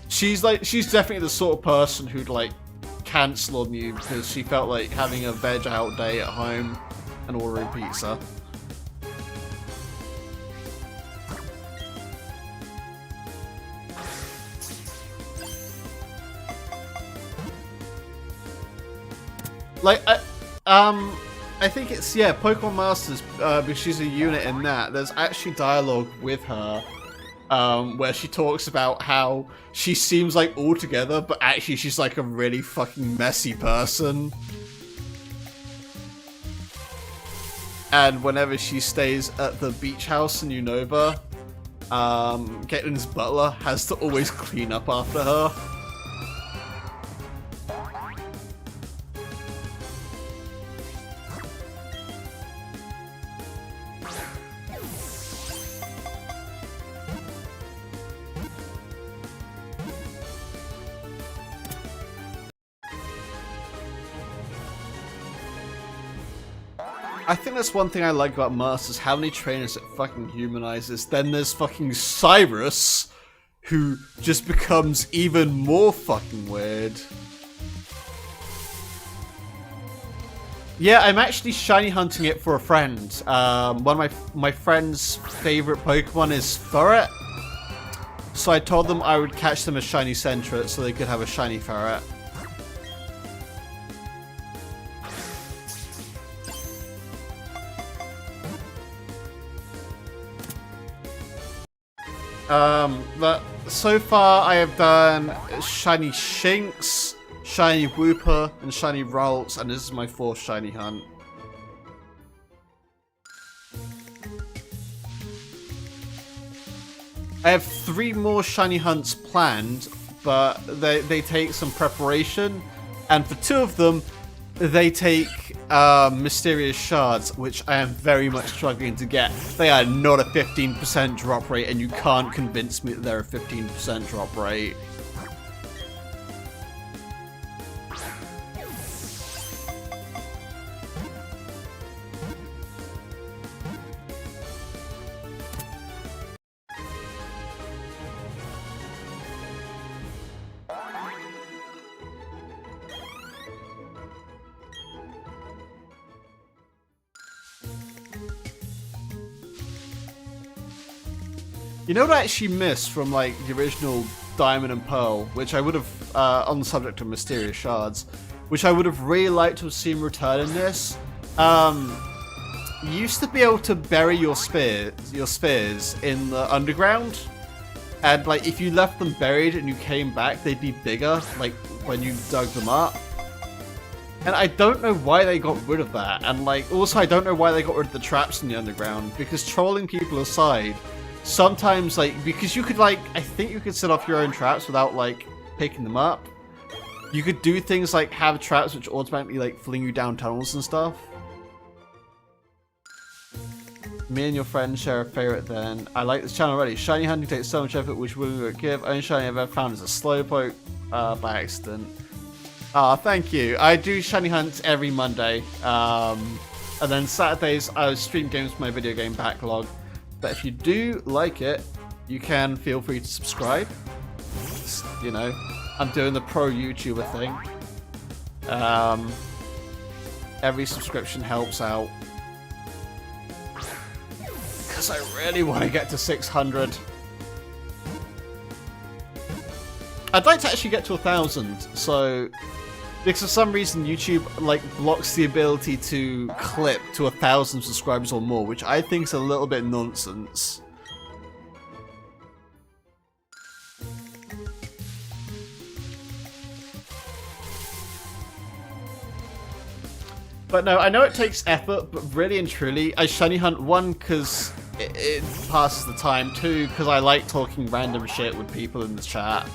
[SPEAKER 1] She's definitely the sort of person who'd like cancel on you because she felt like having a veg out day at home and ordering pizza. Like, I think it's, yeah, Pokemon Masters, because she's a unit in that. There's actually dialogue with her, where she talks about how she seems like all together, but actually she's like a really fucking messy person. And whenever she stays at the beach house in Unova, Caitlin's butler has to always clean up after her. I think that's one thing I like about Masters, how many trainers it fucking humanizes. Then there's fucking Cyrus, who just becomes even more fucking weird. Yeah, I'm actually shiny hunting it for a friend. One of my friend's favorite Pokemon is Furret. So I told them I would catch them a shiny Sentret so they could have a shiny Furret. But so far I have done shiny Shinx, shiny Wooper, and shiny Ralts, and this is my 4th shiny hunt. I have 3 more shiny hunts planned, but they take some preparation, and for 2 of them, they take mysterious shards, which I am very much struggling to get. They are not a 15% drop rate, and you can't convince me that they're a 15% drop rate. You know what I actually missed from like the original Diamond and Pearl, which I would have, on the subject of mysterious shards, which I would have really liked to have seen return in this. You used to be able to bury your spheres in the underground, and like if you left them buried and you came back, they'd be bigger, like when you dug them up. And I don't know why they got rid of that, and like also I don't know why they got rid of the traps in the underground, because trolling people aside, sometimes, like, because you could, like, I think you could set off your own traps without, like, picking them up. You could do things like have traps which automatically, like, fling you down tunnels and stuff. Me and your friend share a favorite then. I like this channel already. Shiny hunting takes so much effort, which we would give. Only shiny I've ever found is a slowpoke, by accident. Ah, thank you. I do shiny hunts every Monday. And then Saturdays, I stream games for my video game backlog. But if you do like it, you can feel free to subscribe. Just, you know, I'm doing the pro YouTuber thing. Every subscription helps out. Because I really want to get to 600. I'd like to actually get to 1,000, so... Because for some reason YouTube like blocks the ability to clip to 1,000 subscribers or more, which I think is a little bit nonsense. But no, I know it takes effort, but really and truly, I shiny hunt, one, because it passes the time, two, because I like talking random shit with people in the chat.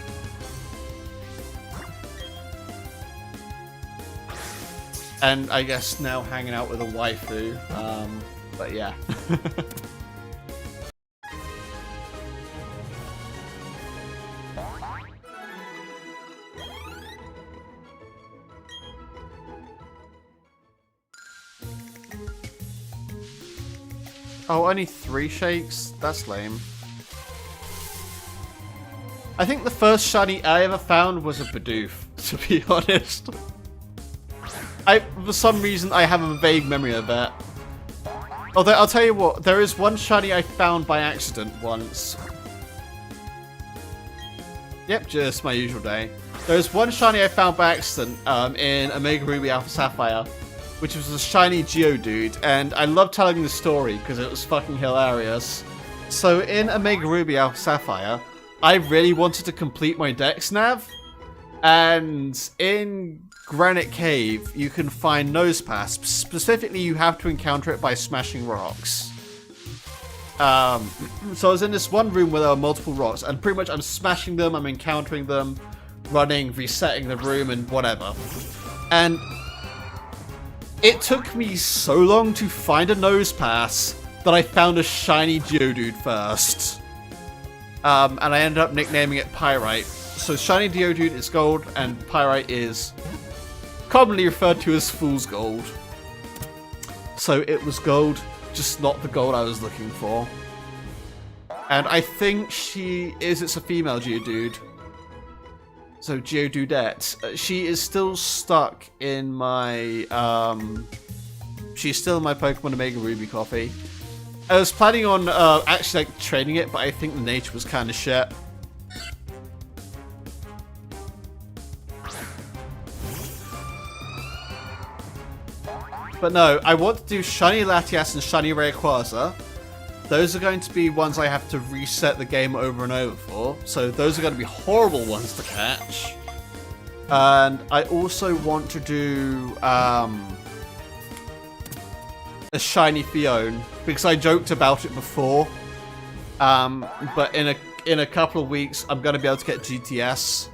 [SPEAKER 1] And I guess now hanging out with a waifu, but yeah. Oh, only 3 shakes? That's lame. I think the first shiny I ever found was a Bidoof, to be honest. For some reason, I have a vague memory of that. Although, I'll tell you what, there is one shiny I found by accident once. Yep, just my usual day. There's one shiny I found by accident in Omega Ruby Alpha Sapphire, which was a shiny Geodude, and I love telling the story because it was fucking hilarious. So in Omega Ruby Alpha Sapphire, I really wanted to complete my Dex Nav, and in Granite Cave, you can find Nosepass. Specifically, you have to encounter it by smashing rocks. So I was in this one room where there were multiple rocks, and pretty much I'm smashing them, I'm encountering them, running, resetting the room, and whatever. And it took me so long to find a Nosepass that I found a shiny Geodude first. And I ended up nicknaming it Pyrite. So shiny Geodude is gold, and Pyrite is commonly referred to as Fool's Gold. So it was gold, just not the gold I was looking for. And I think it's a female Geodude. So Geodudette. She is still stuck in my, she's still in my Pokemon Omega Ruby copy. I was planning on actually like training it, but I think the nature was kind of shit. But no, I want to do Shiny Latias and Shiny Rayquaza. Those are going to be ones I have to reset the game over and over for. So those are going to be horrible ones to catch. And I also want to do a Shiny Fione, because I joked about it before. But in a couple of weeks, I'm going to be able to get GTS.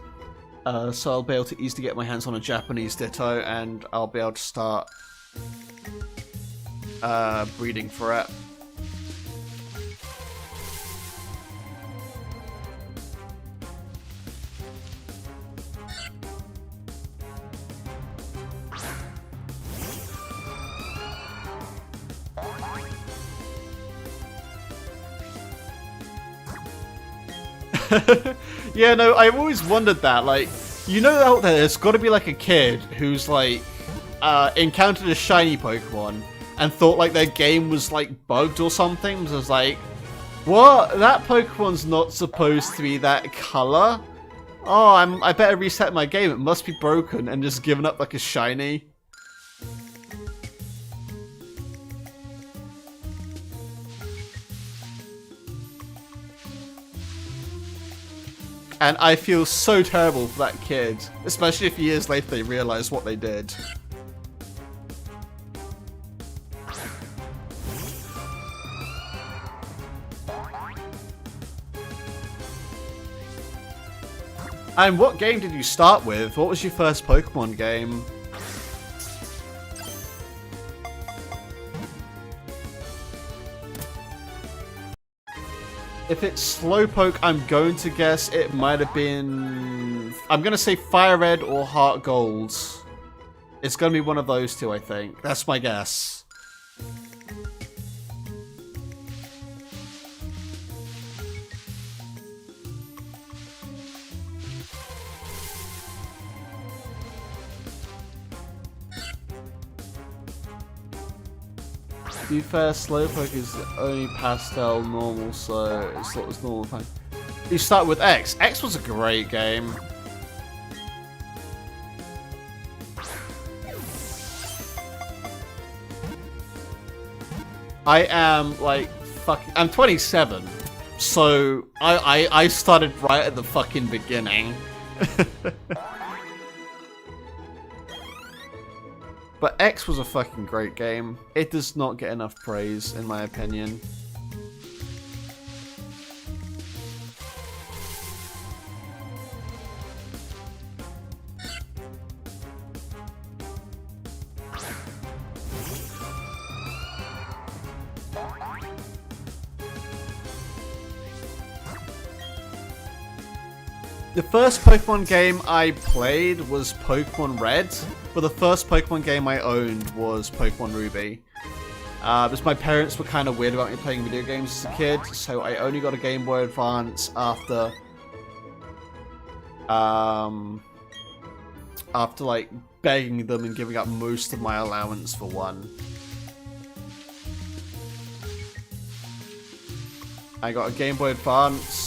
[SPEAKER 1] So I'll be able to easily get my hands on a Japanese Ditto, and I'll be able to start breeding for it. Yeah, no, I've always wondered that, like, you know out there's got to be like a kid who's like encountered a shiny Pokemon and thought like their game was like bugged or something. So it's like, what? That Pokemon's not supposed to be that color? Oh, I better reset my game. It must be broken, and just given up like a shiny. And I feel so terrible for that kid, especially if years later they realize what they did. And what game did you start with? What was your first Pokemon game? If it's Slowpoke, I'm going to guess it might have been... I'm going to say Fire Red or Heart Gold. It's going to be one of those two, I think. That's my guess. To be fair, Slowpoke is only pastel normal, so it's not as normal thing. You start with X. X was a great game. I am like fucking. I'm 27, so I started right at the fucking beginning. But X was a fucking great game. It does not get enough praise, in my opinion. The first Pokemon game I played was Pokemon Red, but the first Pokemon game I owned was Pokemon Ruby. Because my parents were kind of weird about me playing video games as a kid, so I only got a Game Boy Advance after like begging them and giving up most of my allowance for one. I got a Game Boy Advance.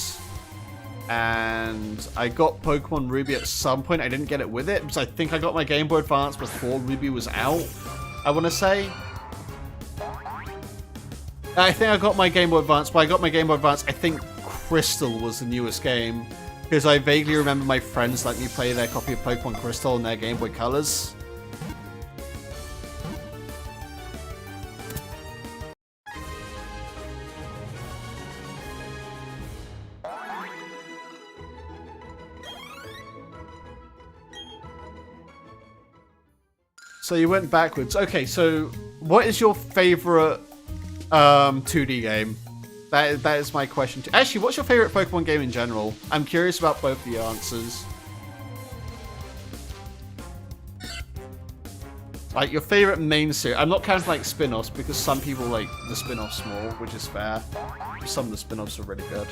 [SPEAKER 1] And I got Pokemon Ruby at some point. I didn't get it with it, because I think I got my Game Boy Advance before Ruby was out, I want to say. I think I got my Game Boy Advance, but I got my Game Boy Advance, I think Crystal was the newest game. Because I vaguely remember my friends letting me play their copy of Pokemon Crystal on their Game Boy Colors. So you went backwards. Okay, so what is your favorite 2D game? That is my question. Actually, what's your favorite Pokemon game in general? I'm curious about both the answers. Like your favorite main series. I'm not counting like spin-offs because some people like the spin-offs more, which is fair. Some of the spin-offs are really good.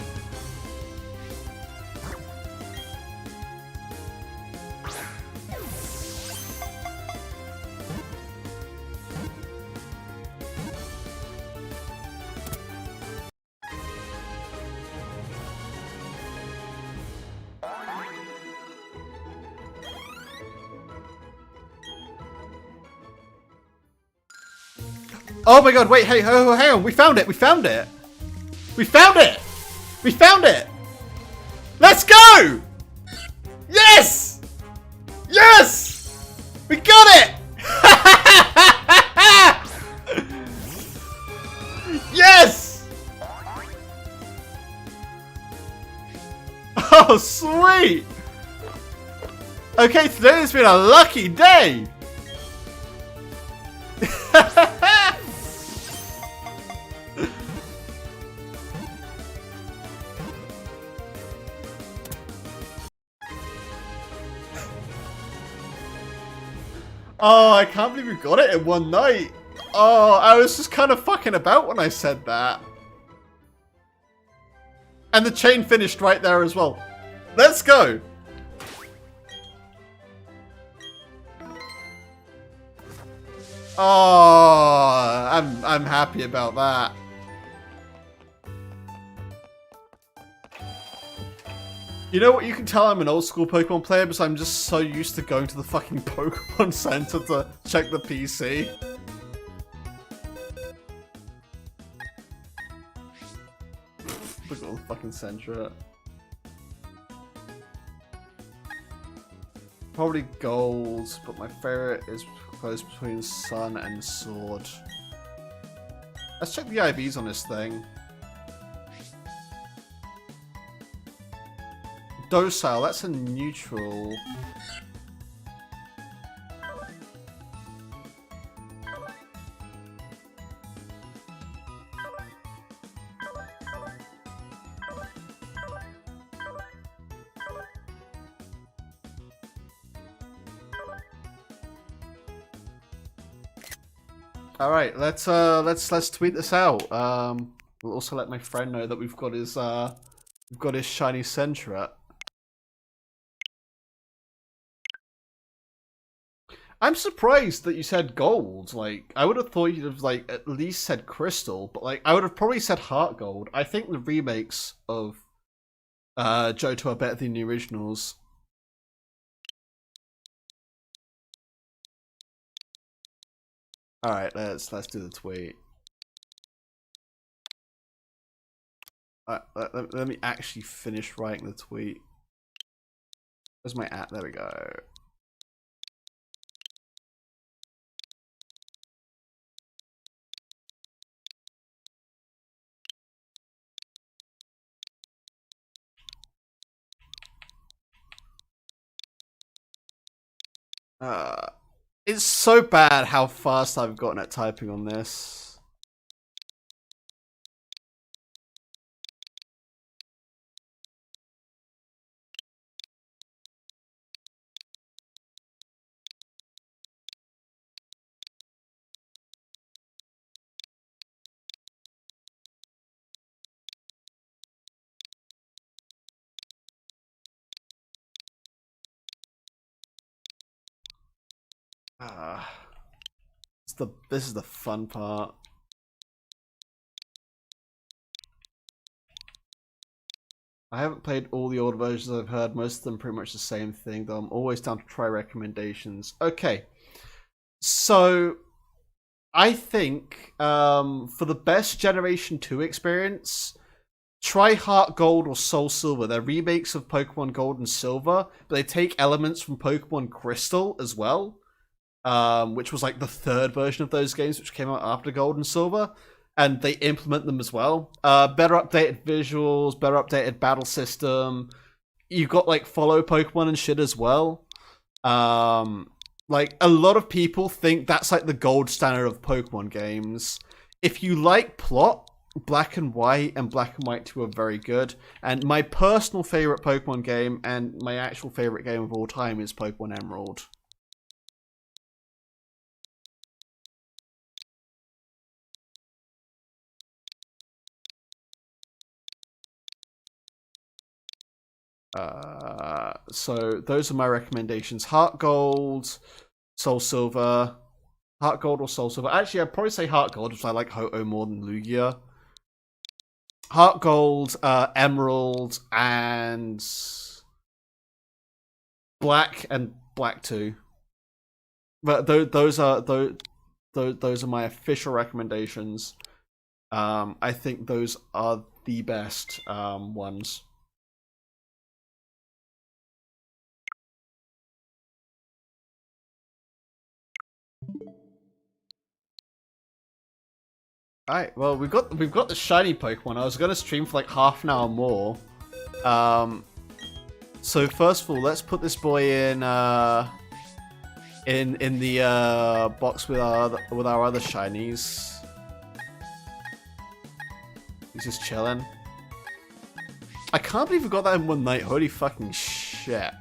[SPEAKER 1] Oh my god, wait, hey, oh, hang on, we found it, we found it! We found it! We found it! Let's go! Yes! Yes! We got it! Yes! Oh, sweet! Okay, today has been a lucky day! Oh, I can't believe we got it in one night. Oh, I was just kind of fucking about when I said that. And the chain finished right there as well. Let's go. Oh, I'm happy about that. You know what? You can tell I'm an old school Pokemon player because I'm just so used to going to the fucking Pokemon Center to check the PC. Look at the fucking Sentret. Probably gold, but my favorite is close between Sun and Sword. Let's check the IVs on this thing. Docile, that's a neutral. All right, let's tweet this out. We'll also let my friend know that we've got his shiny Sentret. I'm surprised that you said gold. Like, I would have thought you'd have, like, at least said crystal, but, like, I would have probably said heart gold. I think the remakes of Johto are better than the originals. Alright, let's do the tweet. Let me actually finish writing the tweet. Where's my at? There we go. It's so bad how fast I've gotten at typing on this. This is the fun part. I haven't played all the old versions I've heard. Most of them pretty much the same thing, though I'm always down to try recommendations. Okay. So, I think for the best Generation 2 experience, try Heart Gold or Soul Silver. They're remakes of Pokemon Gold and Silver, but they take elements from Pokemon Crystal as well, which was like the third version of those games, which came out after Gold and Silver. And they implement them as well. Better updated visuals, better updated battle system. You've got like follow Pokemon and shit as well. Like a lot of people think that's like the gold standard of Pokemon games. If you like plot, Black and White and Black and White 2 are very good. And my personal favorite Pokemon game and my actual favorite game of all time is Pokemon Emerald. So those are my recommendations. Heart Gold, Soul Silver. Heart Gold or Soul Silver. Actually, I'd probably say Heart Gold because I like Ho-Oh more than Lugia. Heart Gold, Emerald, and Black and Black 2. But those are my official recommendations. I think those are the best ones. Alright, well we've got the shiny Pokemon. I was gonna stream for like half an hour more. So first of all, let's put this boy in the box with our other shinies. He's just chilling. I can't believe we got that in one night. Holy fucking shit.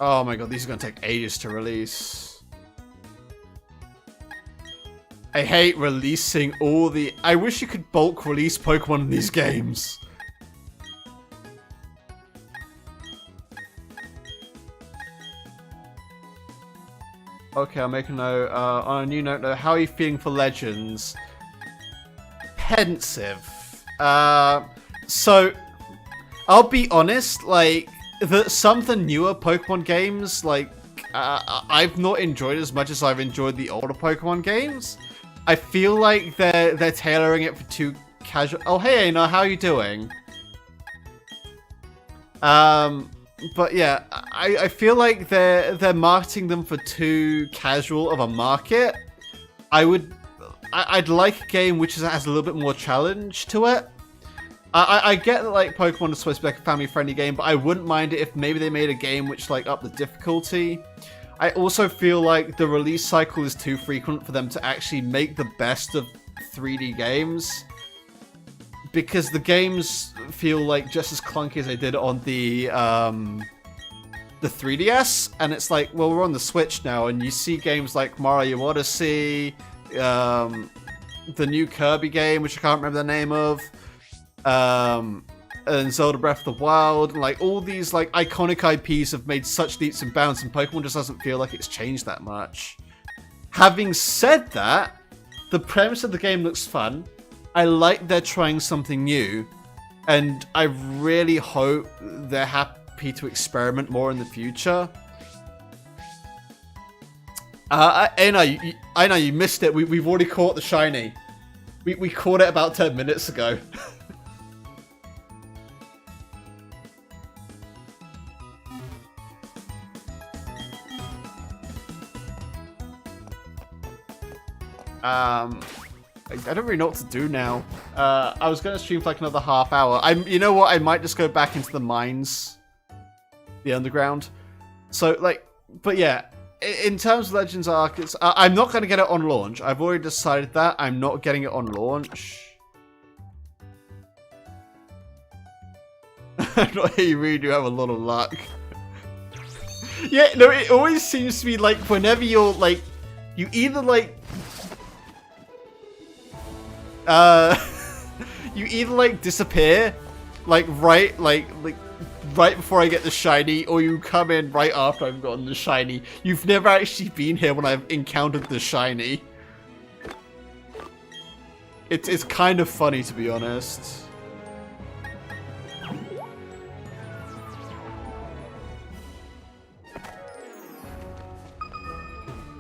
[SPEAKER 1] Oh my god, these are gonna take ages to release. I hate releasing all the... I wish you could bulk release Pokemon in these games. Okay, I'll make a note. On a new note, though, how are you feeling for Legends? Pensive. So, I'll be honest, like... some of the newer Pokemon games, like, I've not enjoyed as much as I've enjoyed the older Pokemon games. I feel like they're tailoring it for too casual. Oh, hey, Aina, how are you doing? But yeah, I feel like they're marketing them for too casual of a market. I'd like a game which has a little bit more challenge to it. I get that like Pokemon is supposed to be like a family-friendly game, but I wouldn't mind it if maybe they made a game which like upped the difficulty. I also feel like the release cycle is too frequent for them to actually make the best of 3D games. Because the games feel like just as clunky as they did on the 3DS, and it's like, well, we're on the Switch now, and you see games like Mario Odyssey, the new Kirby game, which I can't remember the name of, and Zelda Breath of the Wild, and like all these like iconic IPs have made such leaps and bounds, and Pokemon just doesn't feel like it's changed that much. Having said that, the premise of the game looks fun. I like they're trying something new, and I really hope they're happy to experiment more in the future. I know you missed it. We've already caught the shiny. We caught it about 10 minutes ago. I don't really know what to do now. I was going to stream for like another half hour. You know what? I might just go back into the mines. The underground. So, like, but yeah. In terms of Legends Arc, I'm not going to get it on launch. I've already decided that. I'm not getting it on launch. You really do have a lot of luck. Yeah, no, it always seems to be like whenever you're like, you either like, you either like disappear, like right before I get the shiny, or you come in right after I've gotten the shiny. You've never actually been here when I've encountered the shiny. It's kind of funny, to be honest.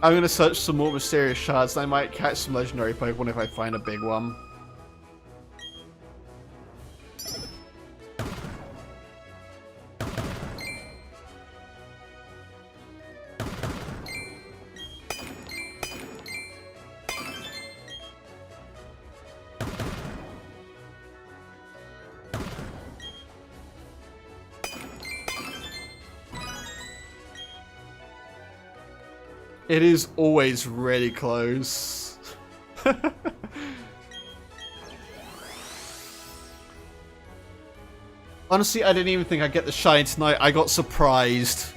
[SPEAKER 1] I'm gonna search some more mysterious shards, and I might catch some legendary Pokemon if I find a big one. It is always really close. Honestly, I didn't even think I'd get the shine tonight. I got surprised.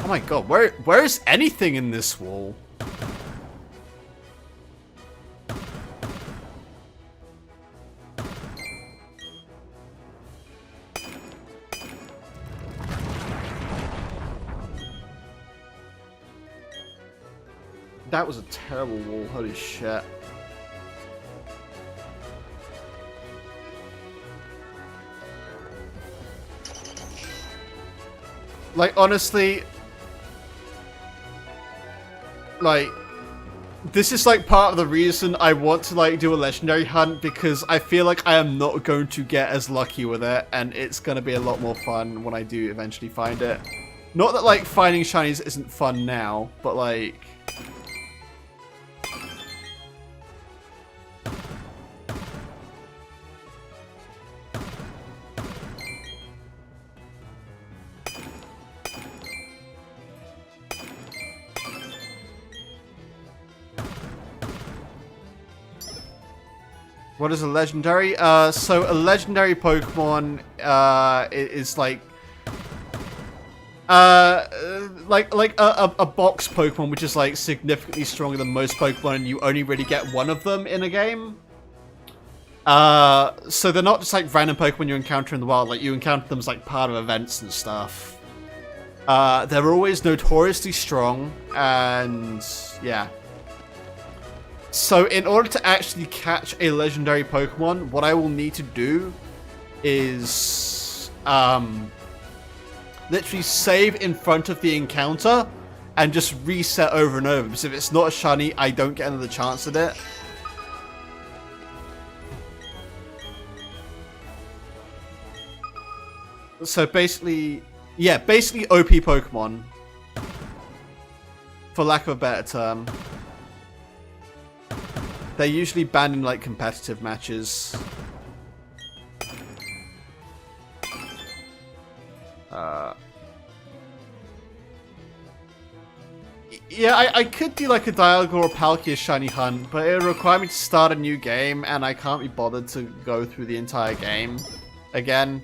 [SPEAKER 1] Oh my god, where is anything in this wall? That was a terrible wall, holy shit. Like, honestly, like, this is like part of the reason I want to like do a legendary hunt, because I feel like I am not going to get as lucky with it, and it's going to be a lot more fun when I do eventually find it. Not that like finding shinies isn't fun now, but like... What is a legendary? So a legendary Pokemon is like a box Pokemon, which is like significantly stronger than most Pokemon, and you only really get one of them in a game. So they're not just like random Pokemon you encounter in the wild. Like, you encounter them as like part of events and stuff. They're always notoriously strong, and yeah. So in order to actually catch a legendary Pokemon, what I will need to do is literally save in front of the encounter and just reset over and over. Because if it's not a shiny, I don't get another chance at it. So basically, yeah, basically OP Pokemon, for lack of a better term. They're usually banned in like competitive matches. Yeah, I could do like a Dialga or Palkia shiny hunt, but it would require me to start a new game, and I can't be bothered to go through the entire game again.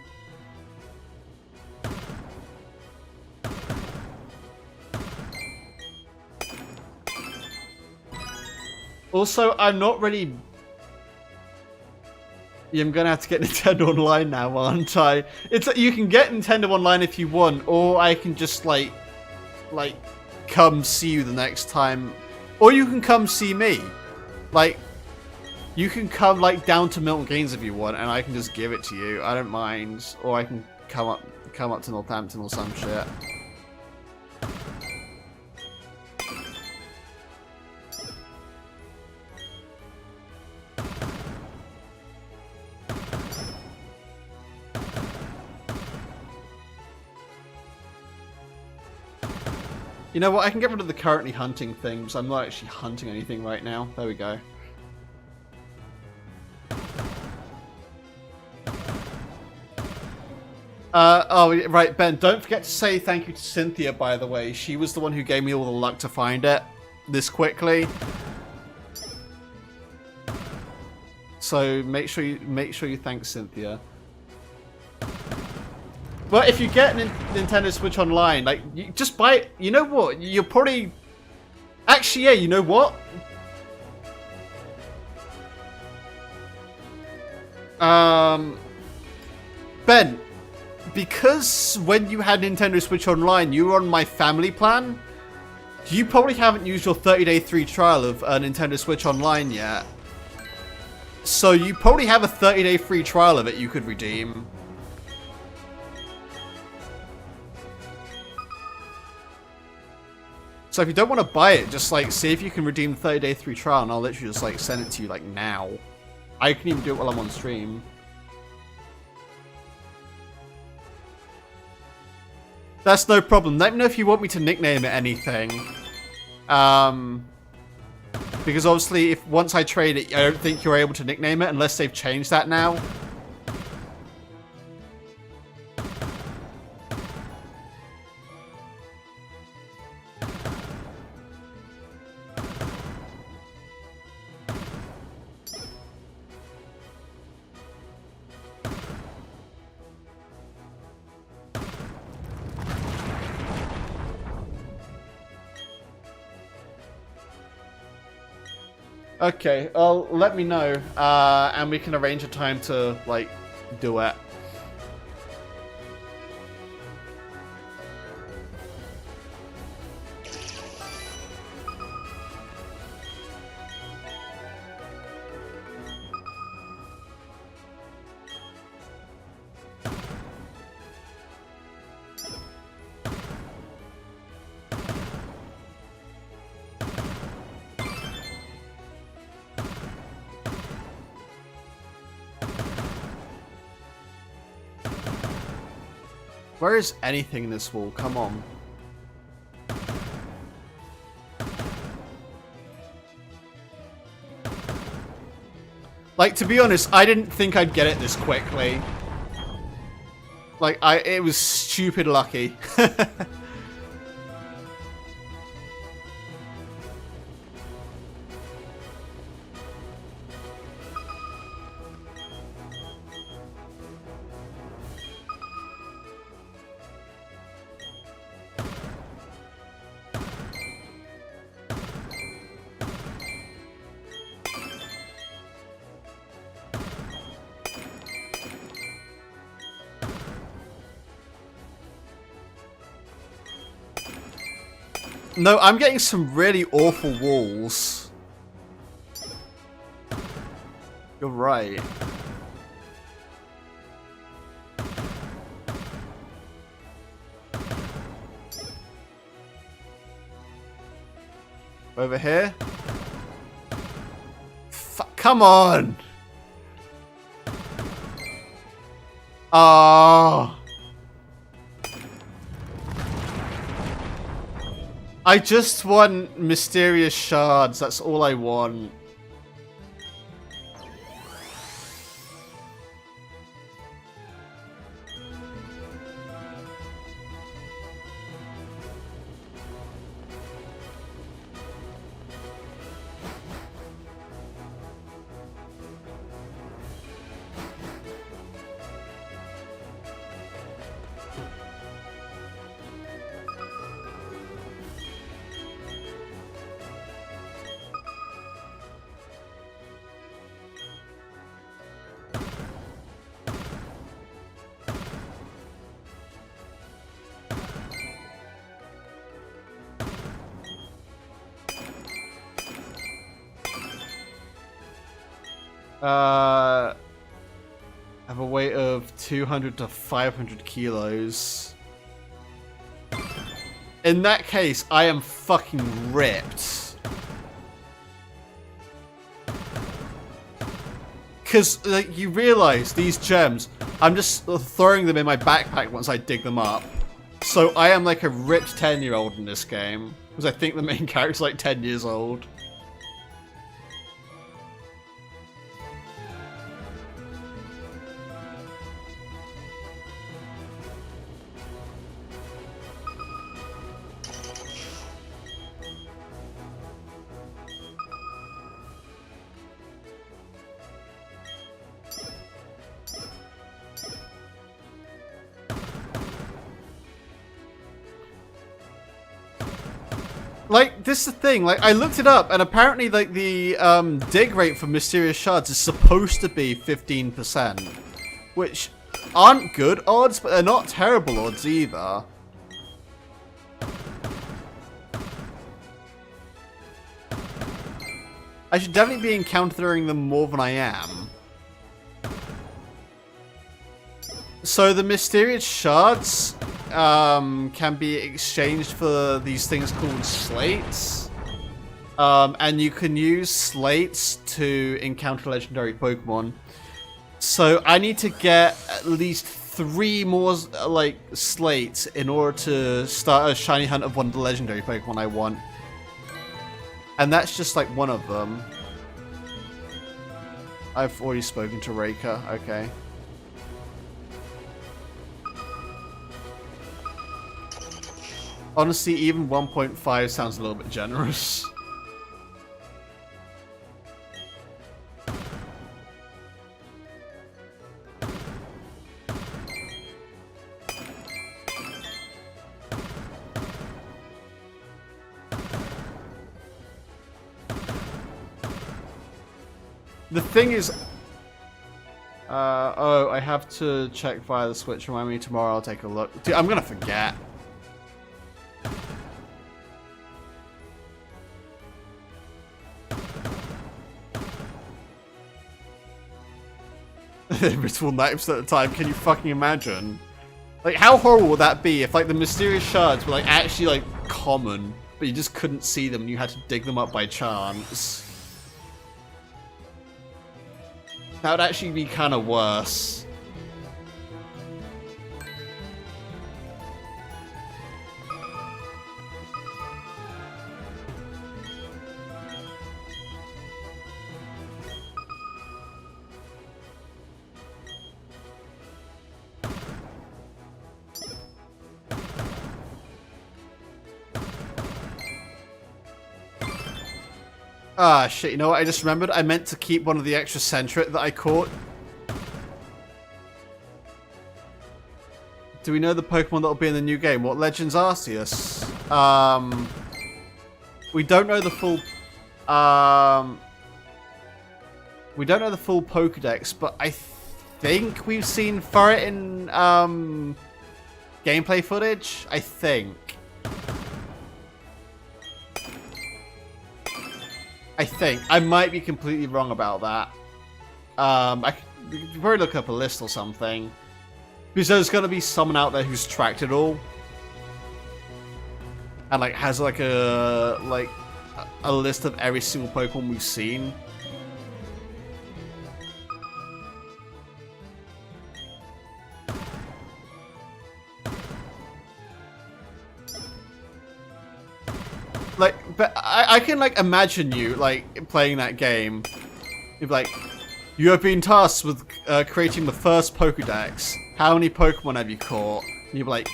[SPEAKER 1] Also, I'm not really... Yeah, I'm gonna have to get Nintendo Online now, aren't I? You can get Nintendo Online if you want, or I can just like come see you the next time, or you can come see me. Like, You can come like down to Milton Keynes if you want, and I can just give it to you. I don't mind. Or I can come up to Northampton or some shit. You know what? I can get rid of the currently hunting thing, because I'm not actually hunting anything right now. There we go. Oh, right, Ben, don't forget to say thank you to Cynthia, by the way. She was the one who gave me all the luck to find it this quickly. So make sure you thank Cynthia. But if you get Nintendo Switch Online, like, you just buy it. You know what? You're probably... Actually, yeah, you know what? Ben, because when you had Nintendo Switch Online, you were on my family plan, you probably haven't used your 30-day free trial of Nintendo Switch Online yet. So you probably have a 30-day free trial of it you could redeem. So if you don't want to buy it, just like see if you can redeem the 30-day free trial, and I'll literally just like send it to you like now. I can even do it while I'm on stream. That's no problem. Let me know if you want me to nickname it anything. Because obviously, if once I trade it, I don't think you're able to nickname it unless they've changed that now. Okay, well, let me know, and we can arrange a time to, like, do it. Where is anything in this wall? Come on. Like, to be honest, I didn't think I'd get it this quickly. Like, it was stupid lucky. No, I'm getting some really awful walls. You're right. Over here? Come on! Oh. I just want mysterious shards, that's all I want. Have a weight of 200 to 500 kilos. In that case, I am fucking ripped. Because, like, you realize these gems, I'm just throwing them in my backpack once I dig them up. So I am like a ripped 10-year-old in this game. Because I think the main character's like 10 years old. Like, this is the thing, like, I looked it up, and apparently, like, the, dig rate for mysterious shards is supposed to be 15%. Which aren't good odds, but they're not terrible odds either. I should definitely be encountering them more than I am. So the mysterious shards can be exchanged for these things called slates. And you can use slates to encounter legendary Pokemon. So I need to get at least 3 more like slates in order to start a shiny hunt of one of the legendary Pokemon I want. And that's just like one of them. I've already spoken to Reika, okay. Honestly, even 1.5 sounds a little bit generous. The thing is... oh, I have to check via the Switch. Remind me tomorrow, I'll take a look. Dude, I'm gonna forget. Invisible 90% of the time, can you fucking imagine? Like, how horrible would that be if, like, the mysterious shards were, like, actually, like, common, but you just couldn't see them and you had to dig them up by chance? That would actually be kind of worse. Ah, shit, you know what? I just remembered I meant to keep one of the extra Sentret that I caught. Do we know the Pokemon that'll be in the new game? What, Legends Arceus? We don't know the full... we don't know the full Pokedex, but I think we've seen Furret in, gameplay footage? I think. I might be completely wrong about that. I could probably look up a list or something. Because there's gonna be someone out there who's tracked it all. And like has like a list of every single Pokemon we've seen. Like, but I can, like, imagine you, like, playing that game. You'd be like, you have been tasked with creating the first Pokedex. How many Pokemon have you caught? And you'd be like,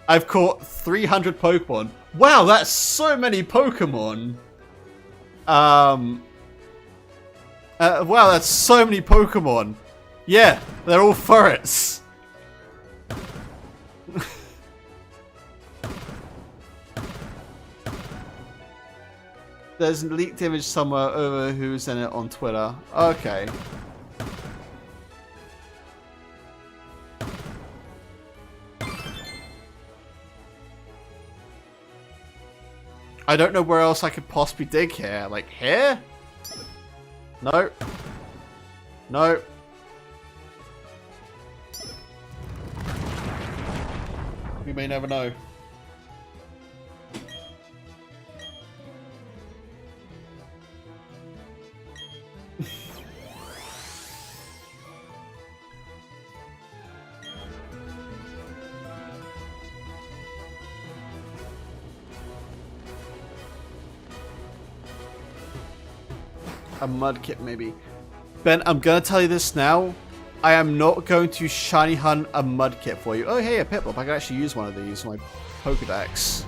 [SPEAKER 1] I've caught 300 Pokemon. Wow, that's so many Pokemon. Wow, that's so many Pokemon. Yeah, they're all Furrets. There's a leaked image somewhere over who's in it on Twitter. Okay. I don't know where else I could possibly dig here. Like, here? No. No. We may never know. A mudkip, maybe. Ben, I'm gonna tell you this now. I am not going to shiny hunt a mudkip for you. Oh, hey, a Piplup. I can actually use one of these in my Pokedex.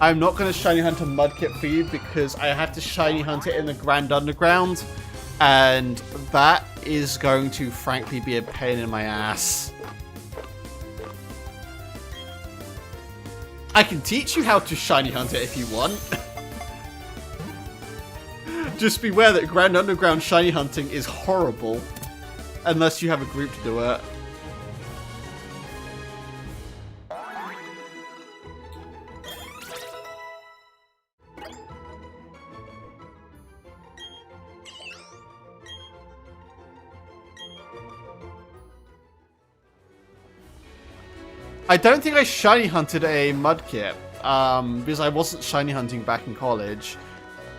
[SPEAKER 1] I'm not going to shiny hunt a mudkip for you because I have to shiny hunt it in the Grand Underground. And that is going to, frankly, be a pain in my ass. I can teach you how to shiny hunt it if you want. Just beware that Grand Underground shiny hunting is horrible. Unless you have a group to do it. I don't think I shiny hunted a mudkip, because I wasn't shiny hunting back in college.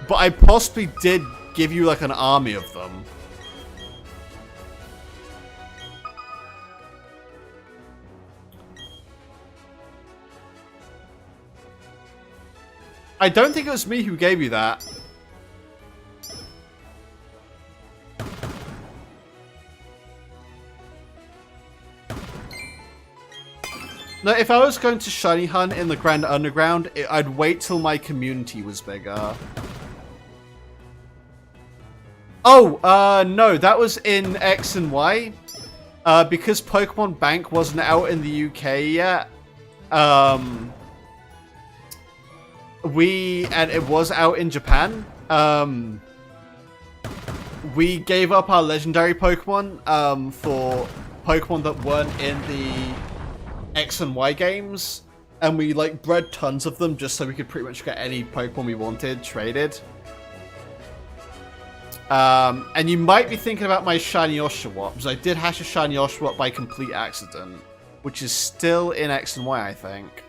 [SPEAKER 1] But I possibly did give you like an army of them. I don't think it was me who gave you that. No, if I was going to shiny hunt in the Grand Underground, I'd wait till my community was bigger. Oh, no, that was in X and Y. Because Pokemon Bank wasn't out in the UK yet. And it was out in Japan. We gave up our legendary Pokemon, for Pokemon that weren't in the X and Y games, and we like bred tons of them just so we could pretty much get any Pokemon we wanted traded. And you might be thinking about my shiny Oshawott, because I did hatch a shiny Oshawott by complete accident, which is still in X and Y, I think.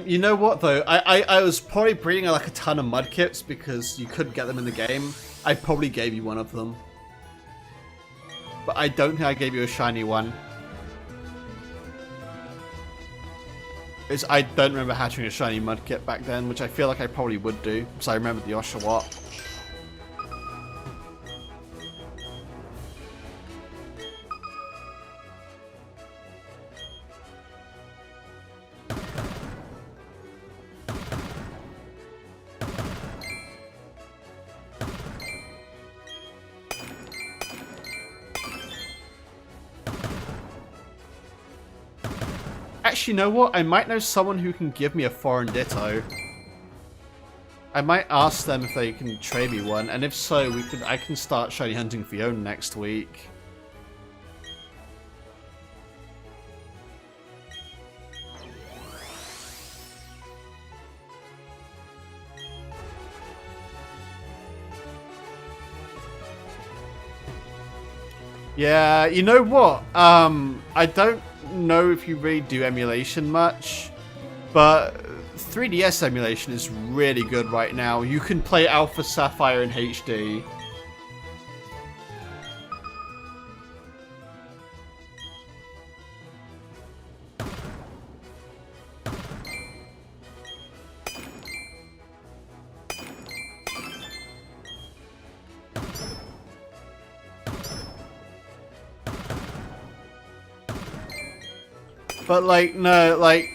[SPEAKER 1] You know what though? I was probably breeding like a ton of mudkips because you couldn't get them in the game. I probably gave you one of them. But I don't think I gave you a shiny one. I don't remember hatching a shiny mudkip back then, which I feel like I probably would do, because I remember the Oshawott. Actually, you know what? I might know someone who can give me a foreign Ditto. I might ask them if they can trade me one, and if so, I can start shiny hunting Fiona next week. Yeah, you know what? I don't know if you really do emulation much, but 3DS emulation is really good right now. You can play Alpha Sapphire in HD. But like, no, like,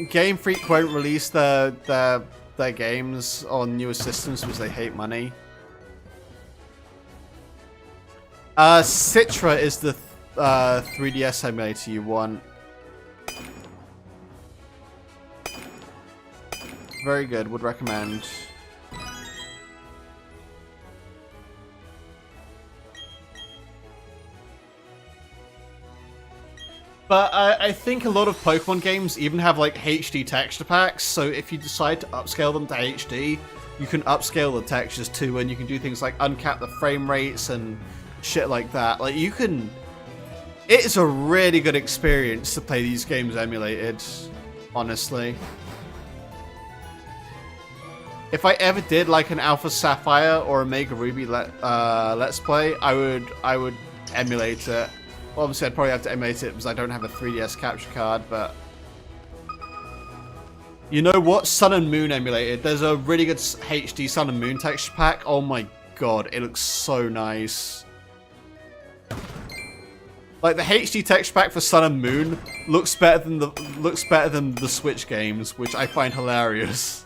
[SPEAKER 1] Game Freak won't release their games on newer systems because they hate money. Sentret is the 3DS emulator you want. Very good, would recommend. But I think a lot of Pokemon games even have like HD texture packs, so if you decide to upscale them to HD, you can upscale the textures too, and you can do things like uncap the frame rates and shit like that. Like, you can... It's a really good experience to play these games emulated, honestly. If I ever did like an Alpha Sapphire or Omega Ruby Let's Play, I would emulate it. Obviously, I'd probably have to emulate it because I don't have a 3DS capture card, but... You know what? Sun and Moon emulated. There's a really good HD Sun and Moon texture pack. Oh my god, it looks so nice. Like, the HD texture pack for Sun and Moon looks better than the Switch games, which I find hilarious.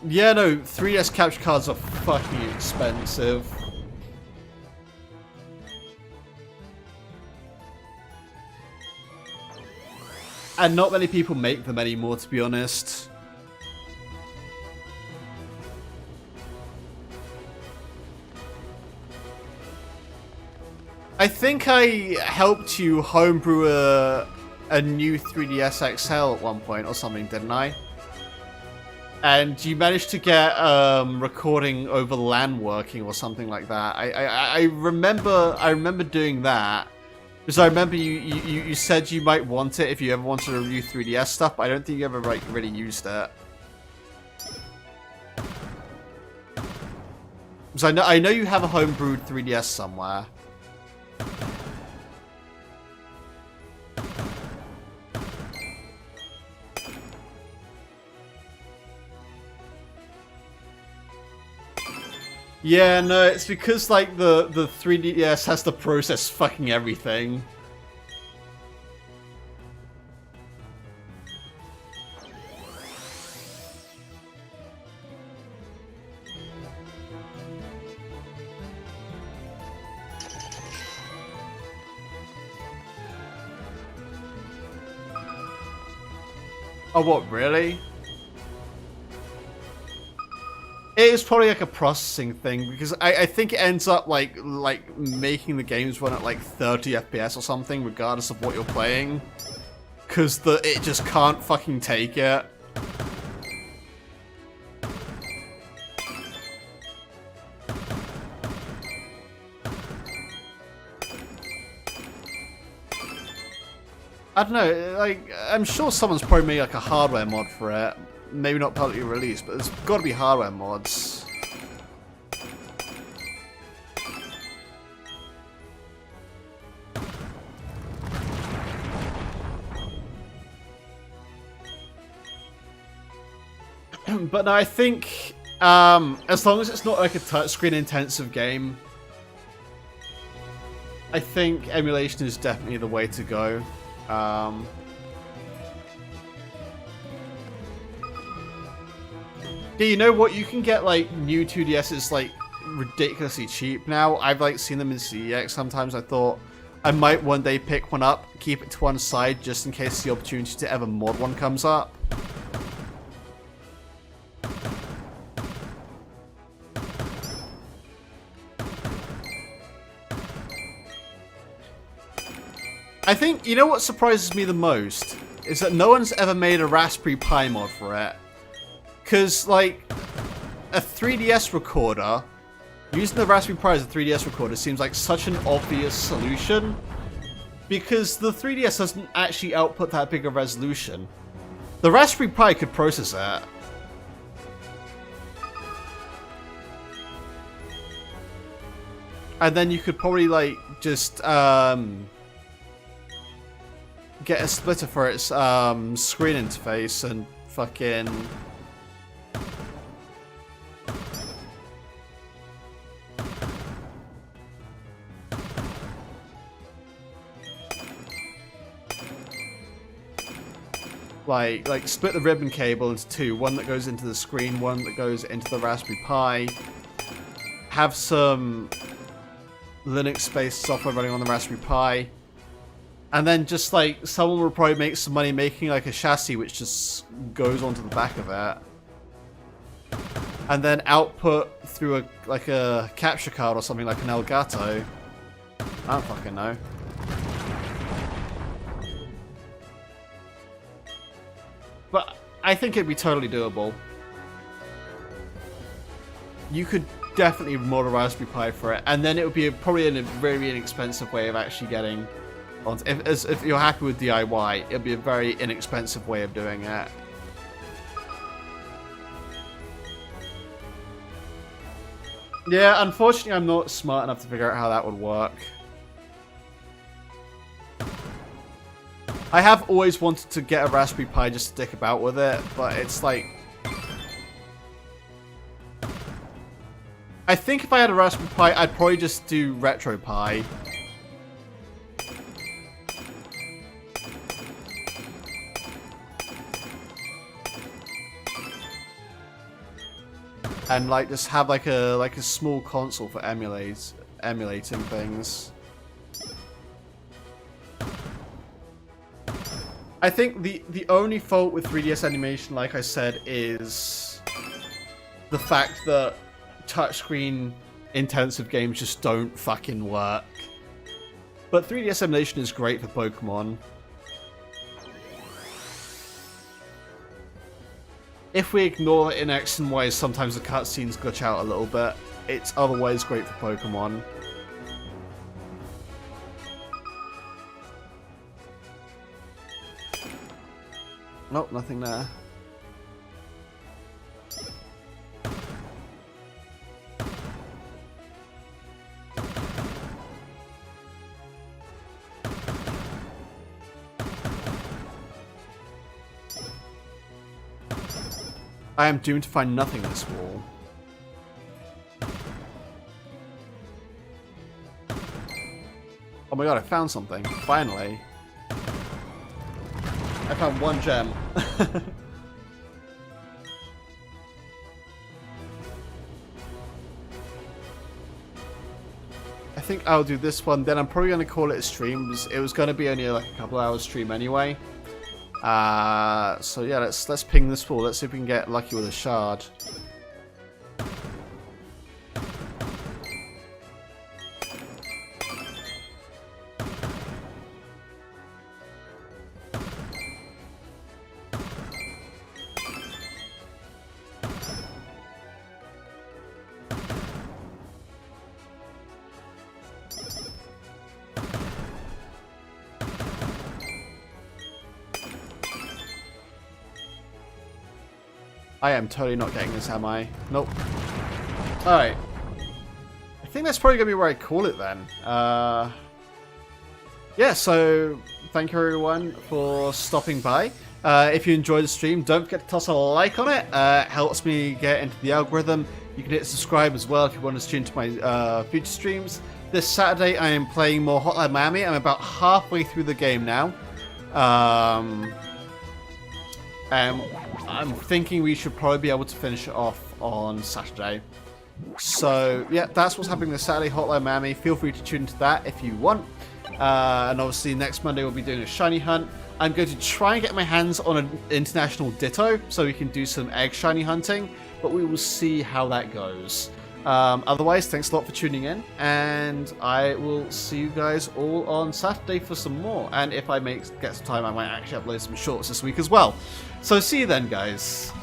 [SPEAKER 1] Yeah, no, 3DS capture cards are fucking expensive. And not many people make them anymore, to be honest. I think I helped you homebrew a new 3DS XL at one point or something, didn't I? And you managed to get recording over LAN working or something like that. I remember doing that because I remember you said you might want it if you ever wanted to review 3DS stuff, but I don't think you ever like really used it. Because I know you have a homebrewed 3DS somewhere. Yeah, no, it's because, like, the 3DS has to process fucking everything. Oh, what, really? It is probably like a processing thing because I think it ends up like making the games run at like 30 FPS or something, regardless of what you're playing, because it just can't fucking take it. I don't know. Like, I'm sure someone's probably made like a hardware mod for it. Maybe not publicly released, but there's got to be hardware mods. But no, I think as long as it's not like a touchscreen intensive game, I think emulation is definitely the way to go. Yeah, you know what? You can get like new 2DSs like ridiculously cheap now. I've like seen them in CEX sometimes. I thought I might one day pick one up, keep it to one side just in case the opportunity to ever mod one comes up. I think, you know what surprises me the most? Is that no one's ever made a Raspberry Pi mod for it. Because, like, a 3DS recorder, using the Raspberry Pi as a 3DS recorder seems like such an obvious solution. because the 3DS doesn't actually output that big a resolution. The Raspberry Pi could process it. And then you could probably, like, just get a splitter for its screen interface and fucking... Like split the ribbon cable into two. One that goes into the screen, one that goes into the Raspberry Pi. Have some Linux-based software running on the Raspberry Pi. And then just like, someone will probably make some money making like a chassis which just goes onto the back of it. And then output through a capture card or something like an Elgato. I don't fucking know. But I think it'd be totally doable. You could definitely mod a Raspberry Pi for it, and then it would be probably a very inexpensive way of actually getting on. If you're happy with DIY, it'd be a very inexpensive way of doing it. Yeah, unfortunately, I'm not smart enough to figure out how that would work. I have always wanted to get a Raspberry Pi just to dick about with it, but it's like... I think if I had a Raspberry Pi, I'd probably just do RetroPie. And like just have like a small console for emulating things. I think the only fault with 3DS animation, like I said, is the fact that touchscreen intensive games just don't fucking work. But 3DS emulation is great for Pokemon. If we ignore that in X and Y, sometimes the cutscenes glitch out a little bit. It's otherwise great for Pokemon. Nope, nothing there. I am doomed to find nothing in this wall. Oh my god, I found something. Finally. I found one gem. I think I'll do this one, then I'm probably going to call it a stream. It was going to be only like a couple hours stream anyway. So yeah, let's ping this wall. Let's see if we can get lucky with a shard. I am totally not getting this, am I? Nope. Alright. I think that's probably going to be where I call it then. Yeah, so thank you everyone for stopping by. If you enjoyed the stream, don't forget to toss a like on it. It helps me get into the algorithm. You can hit subscribe as well if you want to tune into my future streams. This Saturday I am playing more Hotline Miami. I'm about halfway through the game now. I'm thinking we should probably be able to finish it off on Saturday. So, yeah, that's what's happening this Saturday, Hotline Miami. Feel free to tune into that if you want. And obviously, next Monday we'll be doing a shiny hunt. I'm going to try and get my hands on an international Ditto so we can do some egg shiny hunting. But we will see how that goes. Otherwise, thanks a lot for tuning in. And I will see you guys all on Saturday for some more. And if I get some time, I might actually upload some shorts this week as well. So see you then, guys.